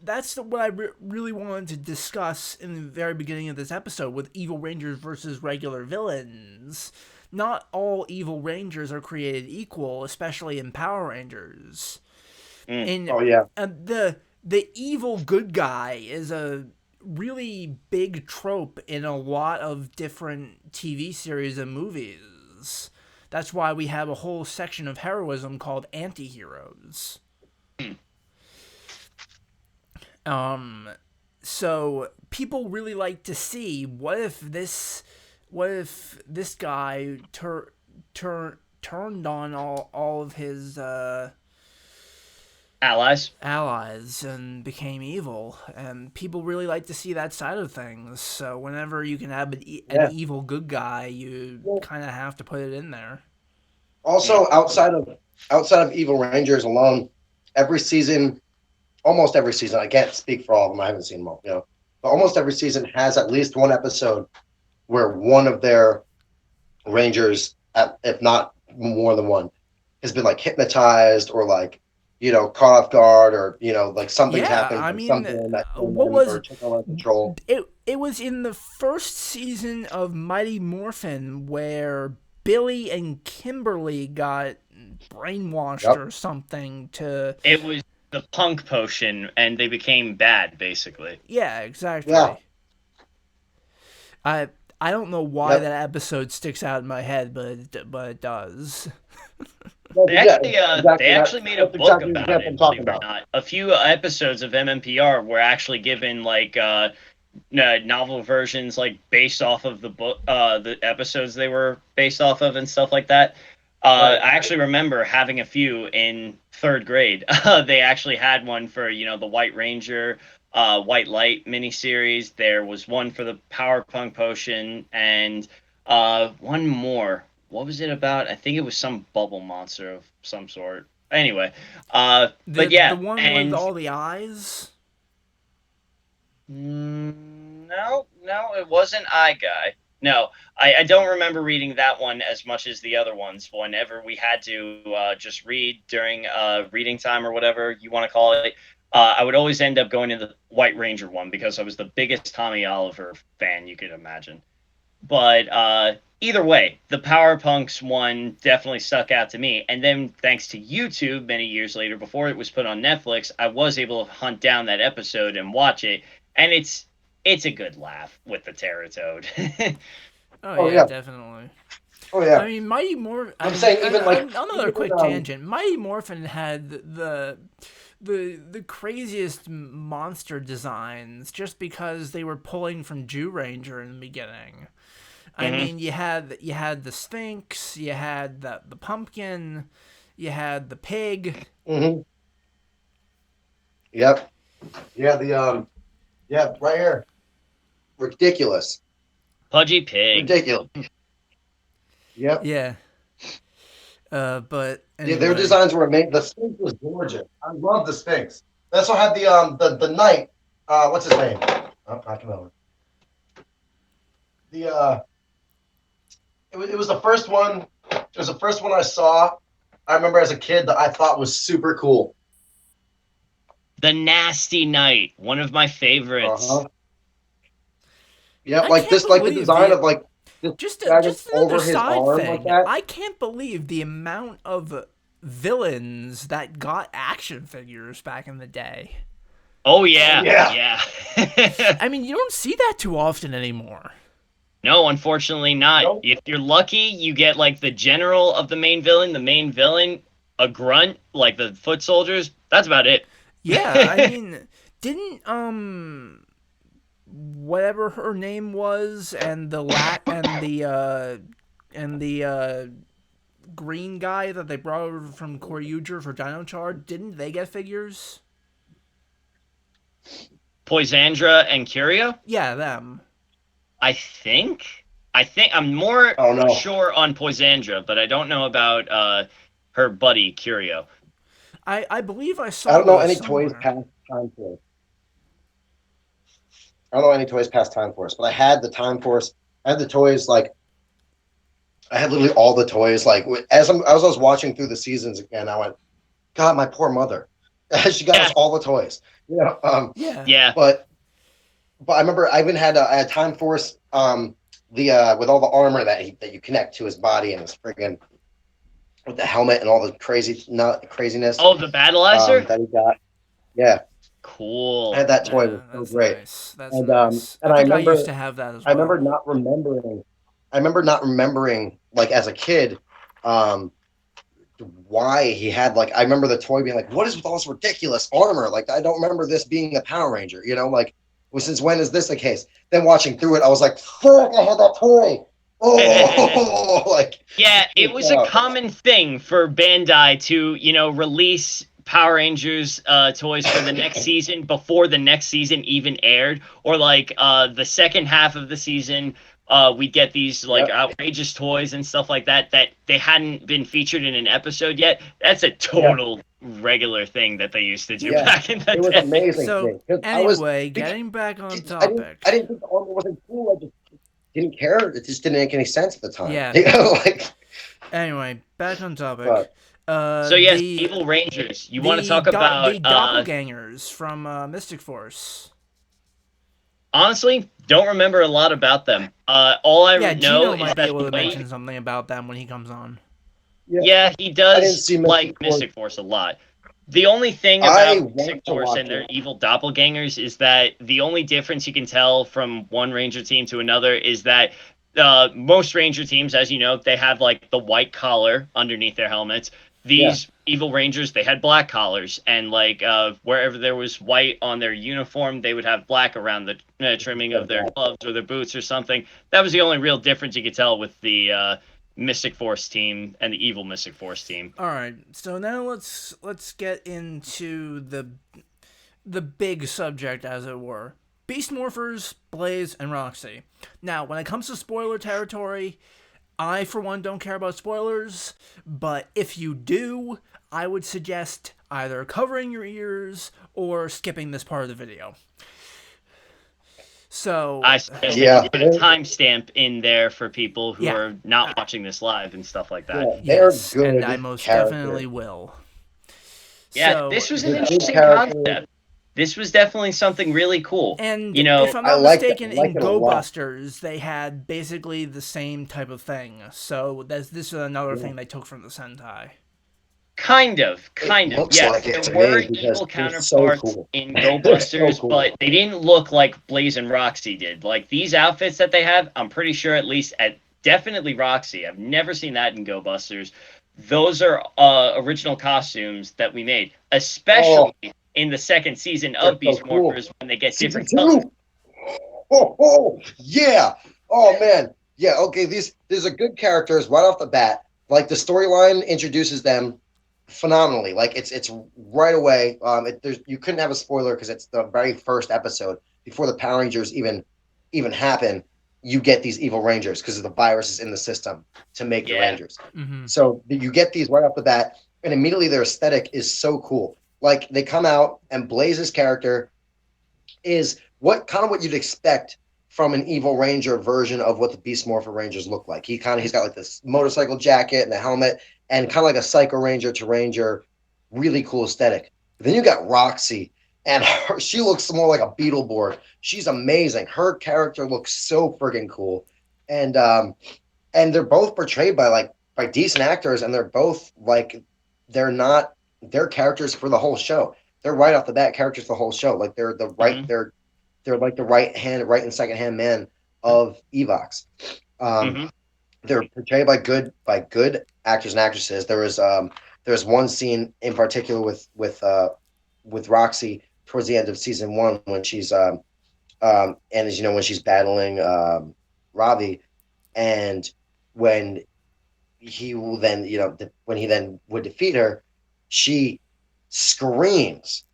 That's what I really wanted to discuss in the very beginning of this episode with Evil Rangers versus regular villains. Not all Evil Rangers are created equal, especially in Power Rangers. Oh, yeah. The evil good guy is a really big trope in a lot of different TV series and movies. That's why we have a whole section of heroism called anti-heroes. So people really like to see what if this guy turned on all of his allies and became evil, and people really like to see that side of things. So whenever you can have an evil good guy, you kind of have to put it in there. Also, outside of Evil Rangers alone, almost every season, I can't speak for all of them, I haven't seen them all, but almost every season has at least one episode where one of their Rangers, if not more than one, has been like hypnotized or like, caught off guard, or like something's happened. I mean, something that what was control? It was in the first season of Mighty Morphin where Billy and Kimberly got brainwashed or something to. It was the punk potion, and they became bad, basically. Yeah, exactly. Yeah. I don't know why that episode sticks out in my head, but it does. They actually made a book about it, believe it or not. A few episodes of MMPR were actually given like novel versions, like based off of the book, the episodes they were based off of, and stuff like that. I actually remember having a few in 3rd grade. They actually had one for the White Ranger, White Light miniseries. There was one for the Power Punk Potion, and one more. What was it about? I think it was some bubble monster of some sort. Anyway, but yeah. The one with all the eyes? No, it wasn't Eye Guy. No, I don't remember reading that one as much as the other ones. Whenever we had to just read during reading time or whatever you want to call it, I would always end up going to the White Ranger one because I was the biggest Tommy Oliver fan you could imagine. But either way, the Power Punks one definitely stuck out to me. And then thanks to YouTube, many years later, before it was put on Netflix, I was able to hunt down that episode and watch it. And it's a good laugh with the Terratoad. Oh yeah, definitely. Oh yeah. I mean, Mighty Morphin. Another quick tangent. Mighty Morphin had the craziest monster designs just because they were pulling from Jew Ranger in the beginning. I mean, you had the Sphinx, you had the pumpkin, you had the pig. Mm-hmm. Yep. Yeah, right here. Ridiculous. Pudgy pig. Ridiculous. Yep. Yeah. But anyway. Yeah, their designs were amazing. The Sphinx was gorgeous. I love the Sphinx. They also had the knight. What's his name? Oh, I can remember. It was the first one. It was the first one I saw. I remember as a kid that I thought was super cool. The Nasty Knight, one of my favorites. Yeah, like this, like the design of like just another side thing. Like I can't believe the amount of villains that got action figures back in the day. Oh yeah. I mean, you don't see that too often anymore. No, unfortunately not. Nope. If you're lucky, you get like the general of the main villain, a grunt, like the foot soldiers. That's about it. Yeah, I mean, didn't whatever her name was and the green guy that they brought over from Koryuger for Dino Charge, didn't they get figures? Poisandra and Curio? Yeah, them. I think I'm more sure on Poisandra, but I don't know about her buddy Curio. I believe I saw. I don't know those any somewhere. toys past Time Force. I don't know any toys past Time Force, but I had the Time Force. I had the toys like I had literally all the toys. Like as I was watching through the seasons again, I went, God, my poor mother. She got us all the toys. Yeah. But I remember I even had a Time Force the with all the armor that you connect to his body and his friggin' with the helmet and all the craziness. Oh, the Battleizer that he got. Yeah. Cool. I had that toy. It was so great. Nice. That's nice. And I think I remember, used to have that as well. I remember not remembering like as a kid, why he had like I remember the toy being like, what is with all this ridiculous armor? Like I don't remember this being a Power Ranger, like well, since when is this the case? Then watching through it, I was like, fuck, I had that toy. Oh, like yeah, it was a common thing for Bandai to, release Power Rangers toys for the next season before the next season even aired, or like the second half of the season. We'd get these like outrageous toys and stuff like that they hadn't been featured in an episode yet. That's a total regular thing that they used to do back in the day. It was amazing. So anyway, getting back on topic. I didn't think the armor wasn't cool. I just didn't care. It just didn't make any sense at the time. Yeah. Anyway, back on topic. So yes, Evil Rangers. You want to talk about the doppelgangers from Mystic Force? Honestly, don't remember a lot about them. All I know Gino is might that be able to mention something about them when he comes on. Yeah, he does like Mystic Force a lot. The only thing about Mystic Force and their evil doppelgangers is that the only difference you can tell from one Ranger team to another is that most Ranger teams, as you know, they have like the white collar underneath their helmets. These Evil Rangers, they had black collars, and like wherever there was white on their uniform, they would have black around the trimming of their gloves or their boots or something. That was the only real difference you could tell with the Mystic Force team and the Evil Mystic Force team. All right, so now let's get into the big subject, as it were. Beast Morphers, Blaze, and Roxy. Now, when it comes to spoiler territory, I, for one, don't care about spoilers, but if you do, I would suggest either covering your ears or skipping this part of the video. So I suggest you put a timestamp in there for people who are not watching this live and stuff like that. They're good, and I most definitely will. Yeah, so, this was an interesting concept. This was definitely something really cool. And if I'm not mistaken, in Go Busters, they had basically the same type of thing. So this is another thing they took from the Sentai. Kind of. Yes, there were evil counterparts in Go Busters, but they didn't look like Blaze and Roxy did. Like, these outfits that they have, I'm pretty sure definitely Roxy. I've never seen that in Go Busters. Those are original costumes that we made, especially in the second season of Beast Morphers when they get different colors. Yeah. Oh, man. Yeah, okay, these are good characters right off the bat. Like, the storyline introduces them phenomenally. Like, it's right away. You couldn't have a spoiler because it's the very first episode. Before the Power Rangers even happen, you get these evil Rangers because of the viruses in the system to make the Rangers. Mm-hmm. So you get these right off the bat, and immediately their aesthetic is so cool. Like, they come out, and Blaze's character is what you'd expect from an Evil Ranger version of what the Beast Morpher Rangers look like. He's got like this motorcycle jacket and the helmet, and kind of like a Psycho Ranger to Ranger, really cool aesthetic. But then you got Roxy, and she looks more like a Beetleborg. She's amazing. Her character looks so friggin' cool, and they're both portrayed by decent actors, and they're both like they're characters for the whole show. They're right off the bat characters for the whole show. Like they're the right, mm-hmm. they're like the right and second hand man of Evox. Mm-hmm. They're portrayed by good actors and actresses. There's one scene in particular with Roxy towards the end of season 1 when she's and as you know, when she's battling Ravi, and when he will then when he then would defeat her, she screams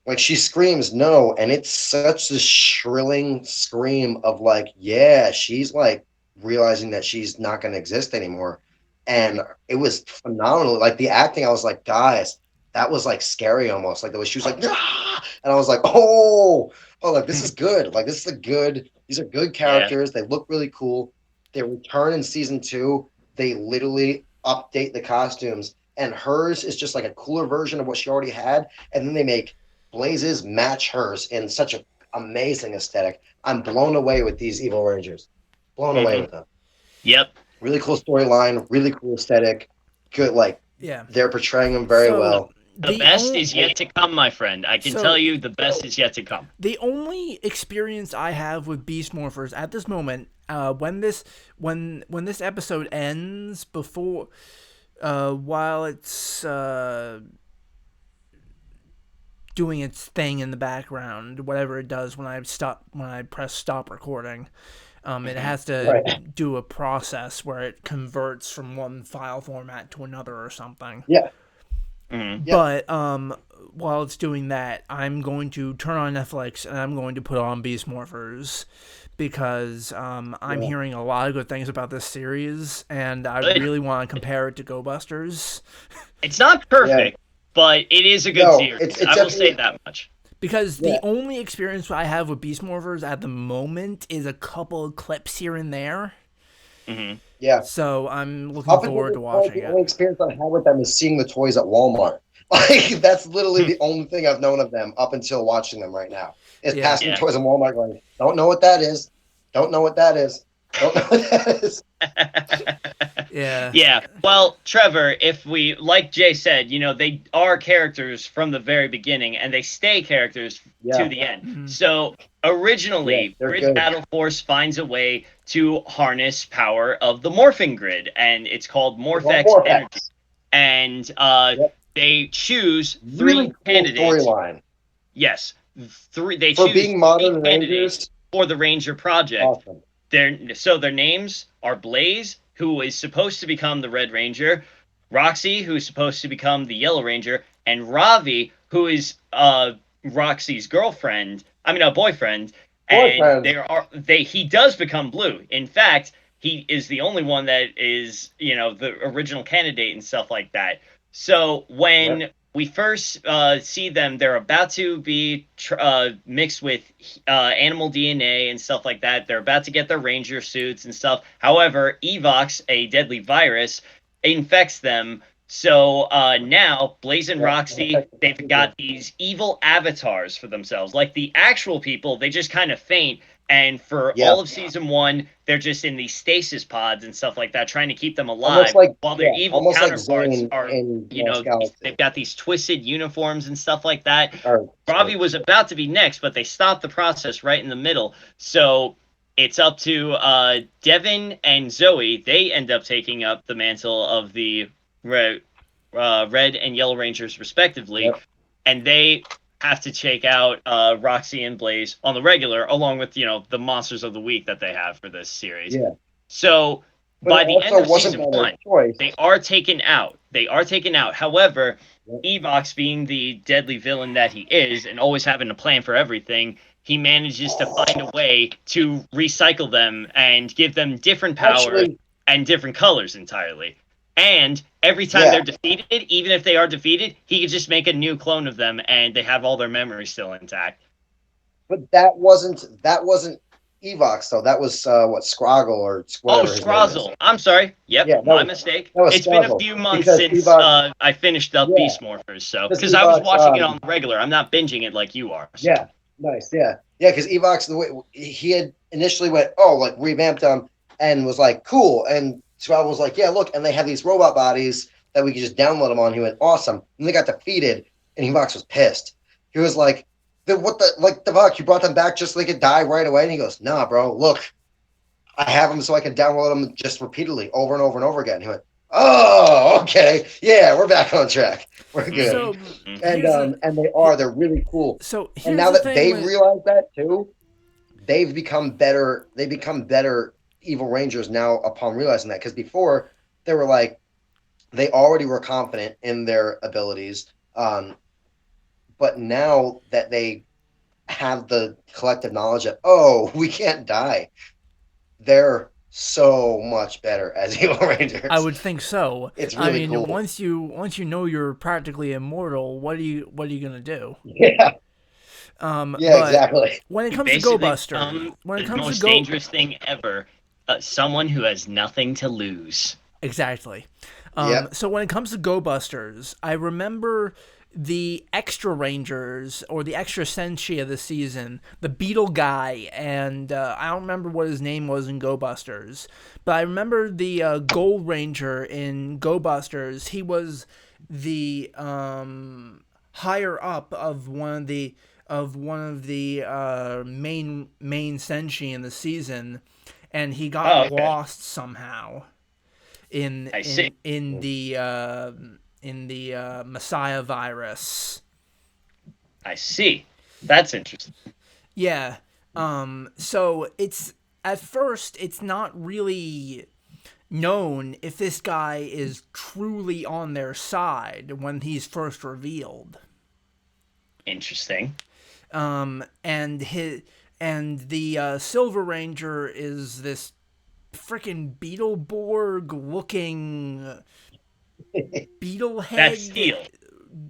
Like she screams no, and it's such a shrilling scream of like, yeah, she's like realizing that she's not going to exist anymore. And it was phenomenal. Like the acting, I was like, guys, that was like scary almost. Like the way she was like, ah! And I was like, oh, like this is good. Like this is a good. These are good Yeah. characters. They look really cool. They return in season 2. They literally update the costumes, and hers is just like a cooler version of what she already had. And then they make Blaze's match hers in such an amazing aesthetic. I'm blown away with these Evil Rangers. Blown away with them. Yep. Really cool storyline, really cool aesthetic. Good, like they're portraying them very well. The best is yet to come, my friend. I can tell you the best is yet to come. The only experience I have with Beast Morphers at this moment, when this episode ends, before while it's doing its thing in the background, whatever it does when I press stop recording. It has to do a process where it converts from one file format to another or something. Yeah. Mm-hmm. But while it's doing that, I'm going to turn on Netflix and I'm going to put on Beast Morphers because I'm hearing a lot of good things about this series, and I really want to compare it to Go Busters. It's not perfect, but it is a good series. I will say that much. Because the only experience I have with Beast Morphers at the moment is a couple of clips here and there. Mm-hmm. Yeah. So I'm looking forward to watching it. The only experience I've had with them is seeing the toys at Walmart. Like, that's literally the only thing I've known of them up until watching them right now. Is passing toys in Walmart going, don't know what that is. Don't know what that is. Don't know what that is. Yeah. Well, Trevor, if we, like Jay said, they are characters from the very beginning, and they stay characters to the end. Mm-hmm. So originally, Grid Battle Force finds a way to harness power of the morphing grid, and it's called Morphex Energy. And they choose three candidates. Storyline. Yes, they for choose being modern Rangers for the Ranger Project. Awesome. Their names are Blaze, who is supposed to become the Red Ranger, Roxy, who is supposed to become the Yellow Ranger, and Ravi, who is Roxy's boyfriend. And he does become Blue. In fact, he is the only one that is, the original candidate and stuff like that. So when we first see them, they're about to be mixed with animal DNA and stuff like that. They're about to get their ranger suits and stuff. However, Evox, a deadly virus, infects them. So now Blaze and Roxy, they've got these evil avatars for themselves. Like the actual people, they just kind of faint. And for all of season 1, they're just in these stasis pods and stuff like that, trying to keep them alive. While their evil counterparts are, they've got these twisted uniforms and stuff like that. Ravi was about to be next, but they stopped the process right in the middle. So it's up to Devin and Zoe. They end up taking up the mantle of the Red and Yellow Rangers, respectively. And they have to check out Roxy and Blaze on the regular, along with the monsters of the week that they have for this series. Yeah. So by the end of season 1, they are taken out. However, Evox, being the deadly villain that he is, and always having a plan for everything, he manages to find a way to recycle them and give them different powers and different colors entirely. And every time they're defeated, even if they are defeated, he could just make a new clone of them, and they have all their memories still intact. But that wasn't Evox, though. That was Scroggle or whatever. Oh, Scrozzle. I'm sorry. Yep, my mistake. It's been a few months since I finished up Beast Morphers, so because I was watching it on the regular. I'm not binging it like you are. So. Yeah, nice. Yeah, because Evox, the way he had initially revamped them and was like cool, and Scrabble was like, yeah, look, and they have these robot bodies that we could just download them on. He went, awesome. And they got defeated, and Evox was pissed. He was like, the fuck? You brought them back just so they could die right away? And he goes, nah, bro, look, I have them so I can download them just repeatedly over and over and over again. He went, oh, okay. Yeah, we're back on track. We're good. So, and they're really cool. So and now that they realize that too, they've become better. They become better Evil Rangers now upon realizing that, because before they were like, they already were confident in their abilities, but now that they have the collective knowledge that, oh, we can't die, they're so much better as Evil Rangers. I would think so. It's really cool. Once you know you're practically immortal, what are you gonna do? Yeah. Exactly. When it comes to Go Buster, when it comes the most to dangerous thing ever, someone who has nothing to lose. Exactly. Yep. So when it comes to Go Busters, I remember the extra Rangers or the extra Senshi of the season, the Beetle guy, and I don't remember what his name was in Go Busters, but I remember the Gold Ranger in Go Busters. He was the higher up of one of the main Senshi in the season, and he got lost somehow in the Messiah virus. I see. That's interesting. Yeah. So it's at first it's not really known if this guy is truly on their side when he's first revealed. Interesting. And the Silver Ranger is this freaking Beetleborg looking Beetlehead. That's Steel.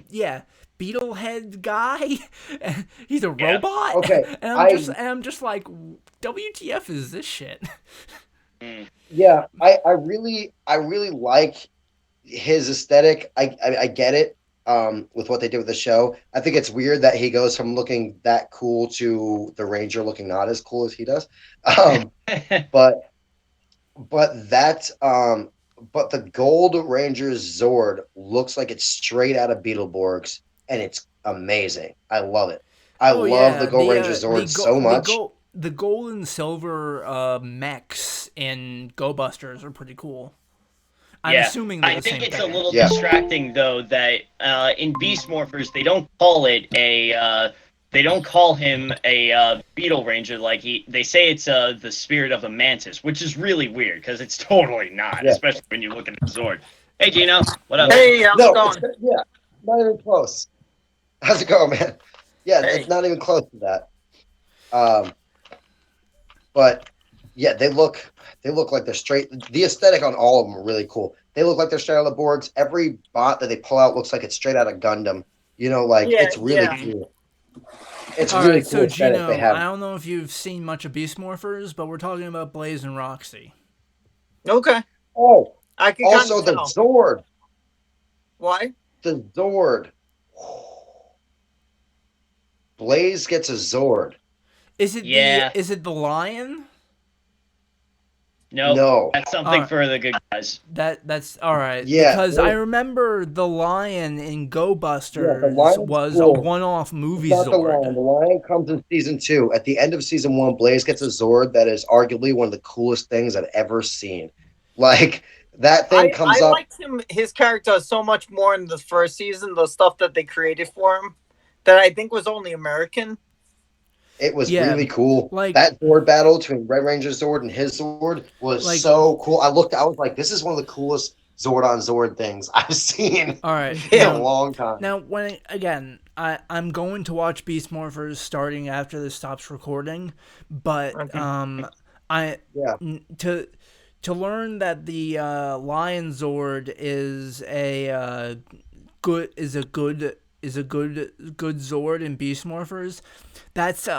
Yeah, Beetlehead guy. He's a robot. Okay. And I'm just like, WTF is this shit? Yeah, I really like his aesthetic. I get it. With what they did with the show, I think it's weird that he goes from looking that cool to the Ranger looking not as cool as he does. But the Gold Ranger's Zord looks like it's straight out of Beetleborgs, and it's amazing. I love it. I love the Gold Ranger Zord so much. The gold and silver mechs in Go Busters are pretty cool. I'm assuming they're the same thing. I think it's a little distracting though that in Beast Morphers they don't call it a they don't call him a Beetle Ranger like they say it's the spirit of a mantis, which is really weird because it's totally not, especially when you look at the Zord. Hey Gino, what up? Hey, how's it going? Yeah, not even close. How's it going, man? Yeah, it's not even close to that. But yeah, they look like they're straight. The aesthetic on all of them are really cool. They look like they're straight out of the Borgs. Every bot that they pull out looks like it's straight out of Gundam. You know, it's really cool. It's all really right, cool. So Gino, I don't know if you've seen much of Beast Morphers, but we're talking about Blaze and Roxy. Okay. Oh, I can also the Zord. Why? The Zord. Blaze gets a Zord. Is it the lion? No, that's something for the good guys. That's all right. Yeah, because I remember the lion in Go Busters was cool. a one-off movie Zord. Zord. The lion comes in season 2. At the end of season 1, Blaze gets a Zord that is arguably one of the coolest things I've ever seen. Like that thing comes up. I liked his character so much more in the first season. The stuff that they created for him, that I think was only American. It was really cool. That Zord battle between Red Ranger's Zord and his Zord was so cool. I was like, this is one of the coolest Zord on Zord things I've seen in a long time. Now, I'm going to watch Beast Morphers starting after this stops recording, but to learn that the Lion Zord is a good Zord in Beast Morphers. That's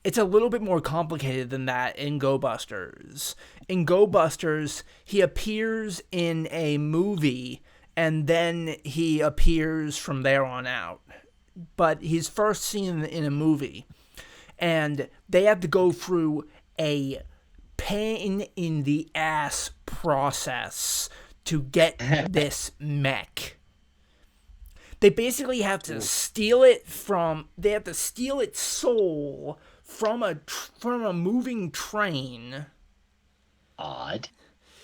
it's a little bit more complicated than that in Go Busters. In Go Busters, he appears in a movie and then he appears from there on out. But he's first seen in a movie, and they have to go through a pain in the ass process to get this mech. They basically have to steal its soul from a moving train. Odd.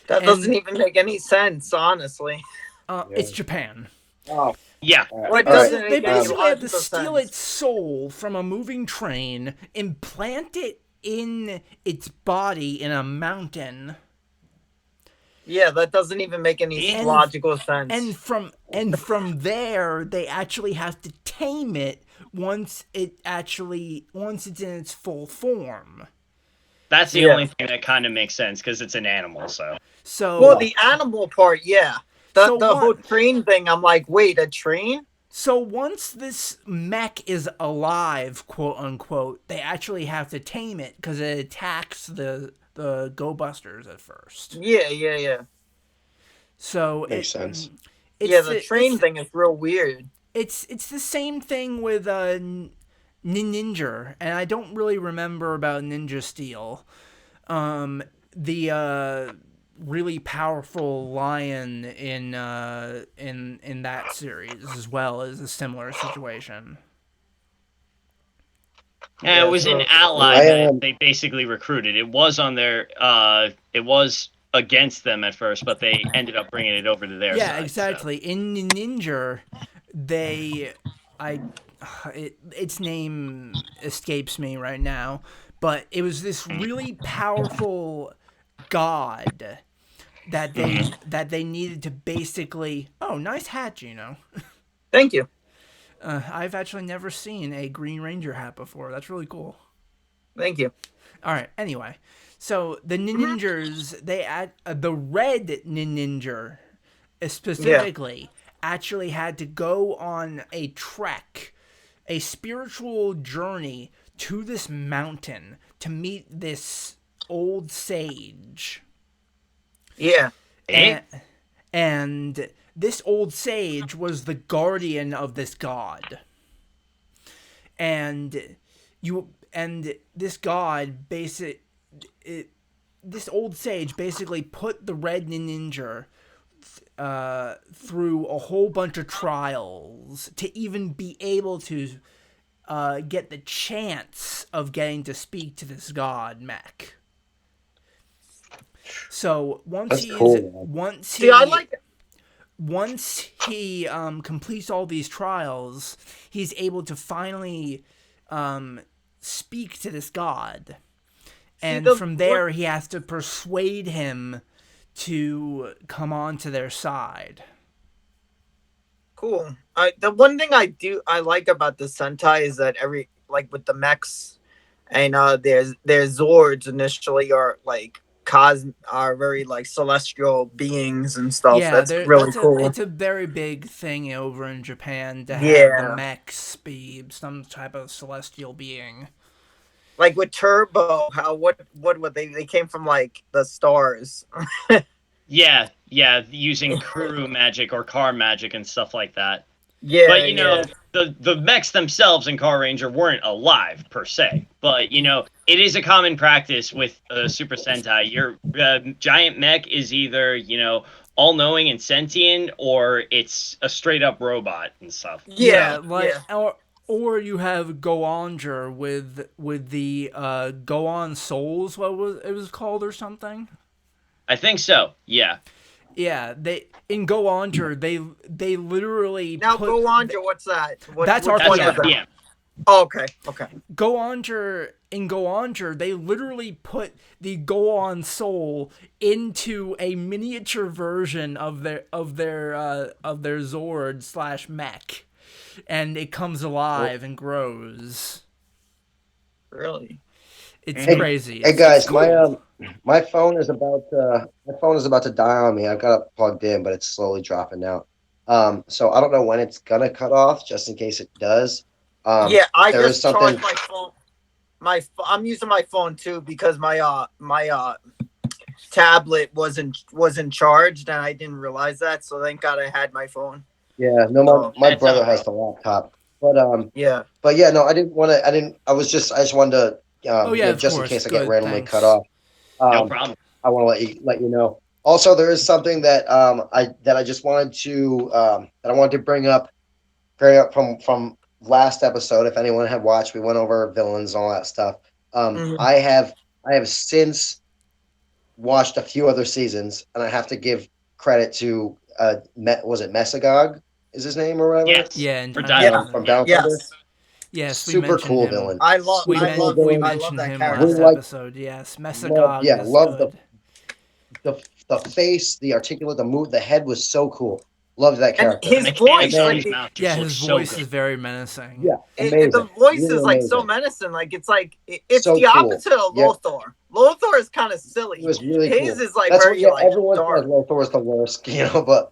That doesn't even make any sense, honestly. It's Japan. Oh. Yeah. They basically have to steal its soul from a moving train, implant it in its body in a mountain. Yeah, that doesn't even make any logical sense. And from there, they actually have to tame it once it's in its full form. That's the only thing that kind of makes sense because it's an animal. Well, the animal part, yeah. The whole train thing, I'm like, wait, a train? So once this mech is alive, quote unquote, they actually have to tame it because it attacks the Go Busters at first. Yeah. So makes sense. The train thing is real weird. It's the same thing with Ninja, and I don't really remember about Ninja Steel. The really powerful lion in that series as well is a similar situation. Yeah, it was an ally that they basically recruited. It was on their it was against them at first, but they ended up bringing it over to their side. Yeah, exactly. So. In Ninja, its name escapes me right now, but it was this really powerful god that they needed to basically. Oh, nice hat, Gino. Thank you. I've actually never seen a Green Ranger hat before. That's really cool. Thank you. All right. Anyway, so the ninjas, the red ninja specifically actually had to go on a trek, a spiritual journey to this mountain to meet this old sage. Yeah. And this old sage was the guardian of this god. And this god this old sage basically put the red ninja through a whole bunch of trials to even be able to get the chance of getting to speak to this god mech. So once he completes all these trials, he's able to finally speak to this god. And from there, he has to persuade him to come on to their side. Cool. The one thing I like about the Sentai is that with the mechs and their Zords initially are like are very like celestial beings and stuff. Yeah, that's really cool. It's a very big thing over in Japan to have the mechs be some type of celestial being. Like with Turbo, what they came from like the stars. Yeah, using Kuru magic or car magic and stuff like that. Yeah, but you know, the mechs themselves in Car Ranger weren't alive per se. But you know, it is a common practice with Super Sentai. Your giant mech is either all-knowing and sentient, or it's a straight-up robot and stuff. Or you have Goanger with the Goan Souls. What was it was called or something? I think so. Yeah. Yeah, in Goanger, they literally Goanger, what's that? That's RPM. Oh, okay. In Goanger, they literally put the Goan soul into a miniature version of their Zord / mech, and it comes alive and grows. Really? It's crazy. Hey guys, cool. My phone is about to die on me. I've got it plugged in, but it's slowly dropping out. So I don't know when it's gonna cut off, just in case it does. I just charged my phone. I'm using my phone too because my tablet wasn't charged and I didn't realize that. So thank God I had my phone. Yeah, no, my brother has the laptop, but no, I didn't want to. I just wanted to. Just in case I get randomly cut off. No problem. I want to let you know. Also, there is something that I just wanted to bring up from last episode. If anyone had watched, we went over villains and all that stuff. I have since watched a few other seasons, and I have to give credit to was it Mesagog? Is his name or whatever? Yes. Yeah, from Down Thunder. Yes, super cool him. villain. We mentioned him last episode. Yes, Mesagog is love good. the face, the articulate, the head was so cool. Loved that And character. his voice, Then, like, his voice is very menacing. Yeah, amazing. the voice really is like amazing. so menacing. Like it's like it's So the cool. opposite of Lothar. Lothar is kind of silly. It was really His cool. is like That's very what, like everyone dark. says Lothar was the worst, but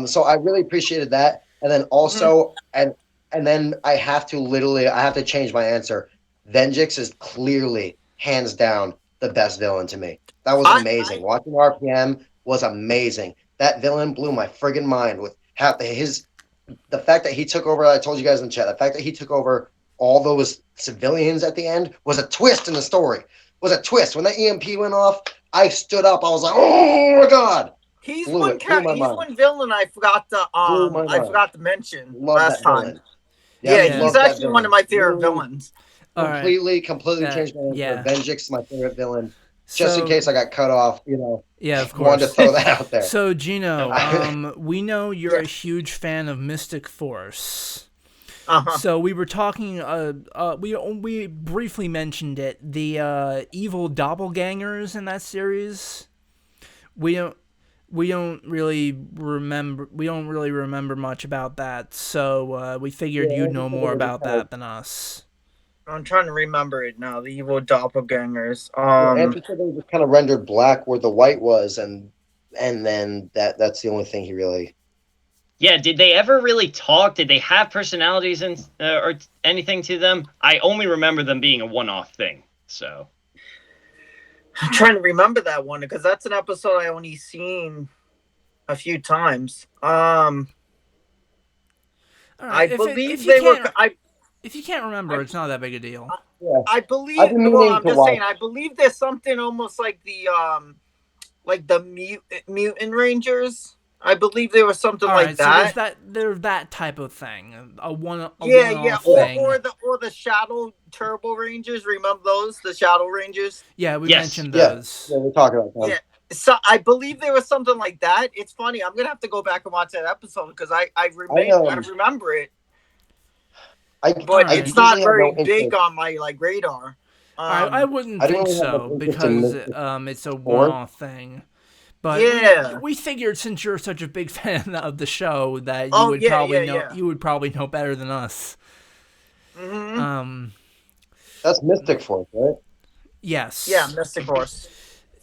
so I really appreciated that. And then also, and then I have to change my answer. Venjix is clearly, hands down, the best villain to me. That was amazing. Watching RPM was amazing. That villain blew my friggin' mind with the fact that he took over. I told you guys in the chat. The fact that he took over all those civilians at the end was a twist in the story. Was a twist. When that EMP went off, I stood up. I was like, "Oh my god!" He's one villain I forgot to mention last time. Yeah, he's actually one of my favorite villains. Completely changed my answer. Yeah. Venjix, my favorite villain. Just in case I got cut off, Yeah, of course. Wanted to throw that out there. So, Gino, we know you're a huge fan of Mystic Force. So we were talking. We briefly mentioned it. The evil doppelgangers in that series. We don't really remember much about that. So we figured you'd know more about that than us. I'm trying to remember it now. The evil doppelgangers. Andrew said they were just kind of rendered black where the white was, and then that's the only thing he really. Yeah, did they ever really talk? Did they have personalities and or anything to them? I only remember them being a one-off thing. So I'm trying to remember that one because that's an episode I only seen a few times. Right. I believe they were. If you can't remember, it's not that big a deal. I believe. I'm just saying. I believe there's something almost like the Mutant Rangers. I believe there was something like that. So there's that type of thing. Yeah. Or the Shadow Turbo Rangers. Remember those? The Shadow Rangers. Yeah, we mentioned those. Yeah, we're talking about them. Yeah. So I believe there was something like that. It's funny. I'm gonna have to go back and watch that episode because I remember it. But it's not very big on my radar. I wouldn't think so because it's a one-off thing. But we figured since you're such a big fan of the show that you would probably know better than us. Mm-hmm. That's Mystic Force, right? Yes. Yeah, Mystic Force.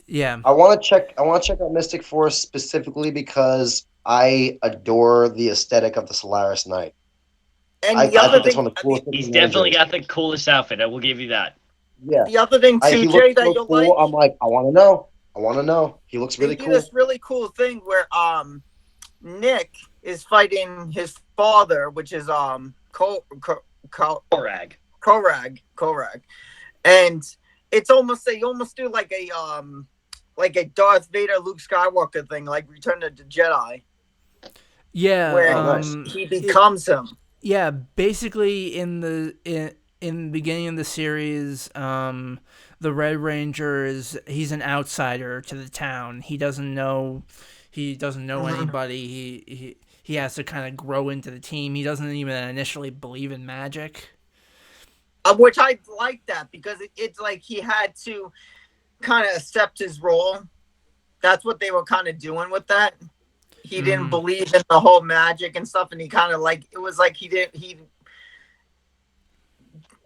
Yeah. I want to check out Mystic Force specifically because I adore the aesthetic of the Solaris Knight. And I think it's one of the coolest things. He's definitely got the coolest outfit. I will give you that. Yeah. The other thing too, Jay, that you'll like. I'm like, I want to know. He looks really cool. This really cool thing where Nick is fighting his father, which is Korag, and it's almost they almost do like a Darth Vader, Luke Skywalker thing, like Return of the Jedi. Yeah, where he becomes him. Yeah, basically in the beginning of the series, the Red Ranger he's an outsider to the town. He doesn't know anybody. He has to kind of grow into the team. He doesn't even initially believe in magic. Which I like that because it's like he had to kind of accept his role. That's what they were kind of doing with that. He didn't believe in the whole magic and stuff, and he kind of it was like he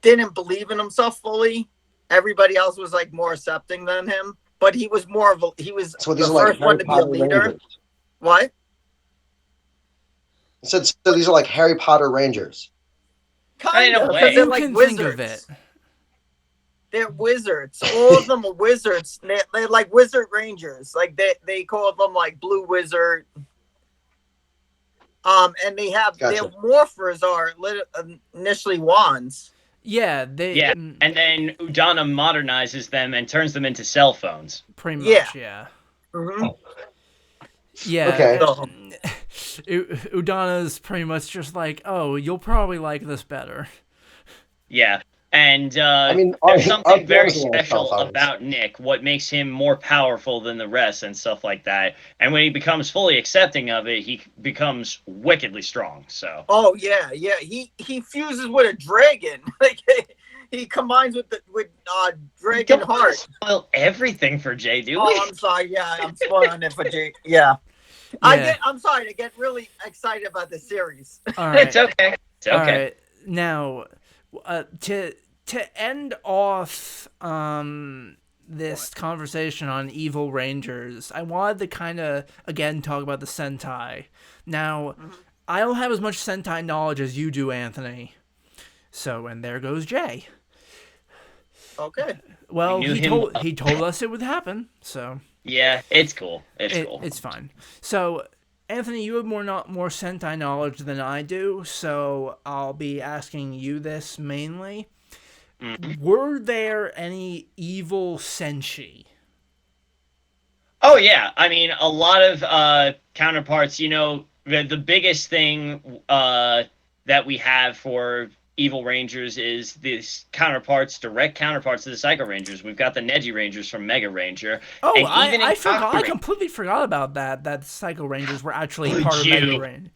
didn't believe in himself fully. Everybody else was more accepting than him, but he was more of the first one to be a leader. Rangers. What? So these are like Harry Potter Rangers. Kind of, because they're like wizards. They're wizards. All of them are wizards. They're like wizard rangers. Like they call them Blue Wizard. And they have their morphers are initially wands. Yeah, and then Udana modernizes them and turns them into cell phones. Pretty much, yeah. Mm-hmm. Yeah. Okay. Udana's pretty much just oh, you'll probably like this better. Yeah. And there's something very special about Nick, what makes him more powerful than the rest and stuff like that. And when he becomes fully accepting of it, he becomes wickedly strong. So. Oh yeah. He fuses with a dragon. He combines with dragon heart. Spoil everything for Jay, do we? Oh, I'm sorry. Yeah, I'm spoiling it for Jay. Yeah. I'm sorry to get really excited about the series. All right. It's okay. It's okay. All right. Now, to end off this conversation on Evil Rangers, I wanted to kind of again talk about the Sentai. Now, I don't have as much Sentai knowledge as you do, Anthony. So, and there goes Jay. Okay. Well, he told us it would happen. So. Yeah, it's cool. It's fine. So, Anthony, you have more Sentai knowledge than I do, so I'll be asking you this mainly. Mm-hmm. Were there any evil senshi? Oh, yeah. I mean, a lot of counterparts, the biggest thing that we have for Evil Rangers is these direct counterparts to the Psycho Rangers. We've got the Neji Rangers from Mega Ranger. Oh, and I forgot. I completely forgot about that. That Psycho Rangers were actually part of Mega Ranger.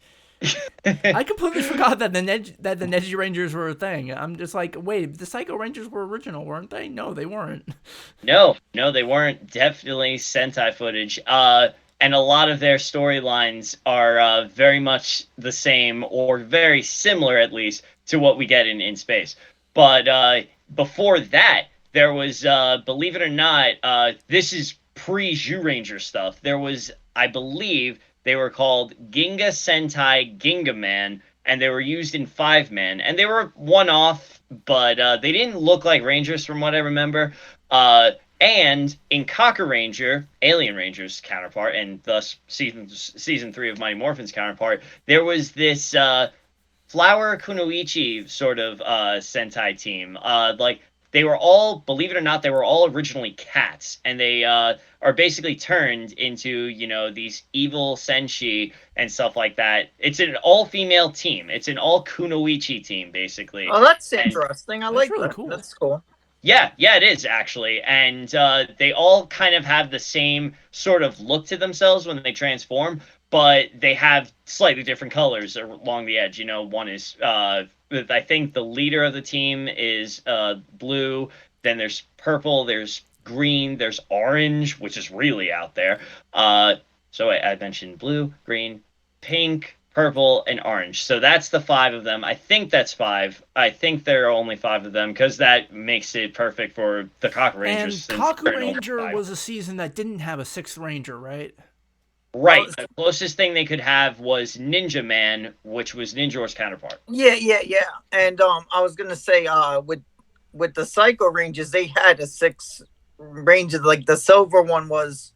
I completely forgot that the Neji Rangers were a thing. I'm just like, wait, the Psycho Rangers were original, weren't they? No, they weren't. No, they weren't. Definitely Sentai footage. And a lot of their storylines are very much the same, or very similar at least, to what we get in space. But before that, there was, believe it or not, this is pre-Zhu Ranger stuff. There was, I believe, they were called Ginga Sentai Ginga Man, and they were used in 5-man. And they were one-off, but they didn't look like Rangers from what I remember. And in Kaku Ranger, Alien Ranger's counterpart, and thus season 3 of Mighty Morphin's counterpart, there was this Flower Kunoichi sort of Sentai team. They were all, believe it or not, they were all originally cats, and they are basically turned into, these evil senshi and stuff like that. It's an all-female team. It's an all-kunoichi team, basically. Oh, that's interesting. I like really that. Cool. That's cool. Yeah, it is, actually. And they all kind of have the same sort of look to themselves when they transform, but they have slightly different colors along the edge. One is... I think the leader of the team is blue, then there's purple, there's green, there's orange, which is really out there. So I mentioned blue, green, pink, purple, and orange. So that's the 5 of them. I think that's 5. I think there are only 5 of them, because that makes it perfect for the Kaku Rangers. And Kaku Ranger was a season that didn't have a 6th Ranger, right? Right. The closest thing they could have was Ninja Man, which was Ninjor's counterpart. Yeah. And I was gonna say, with the Psycho Rangers, they had a 6 Rangers. Like the silver one was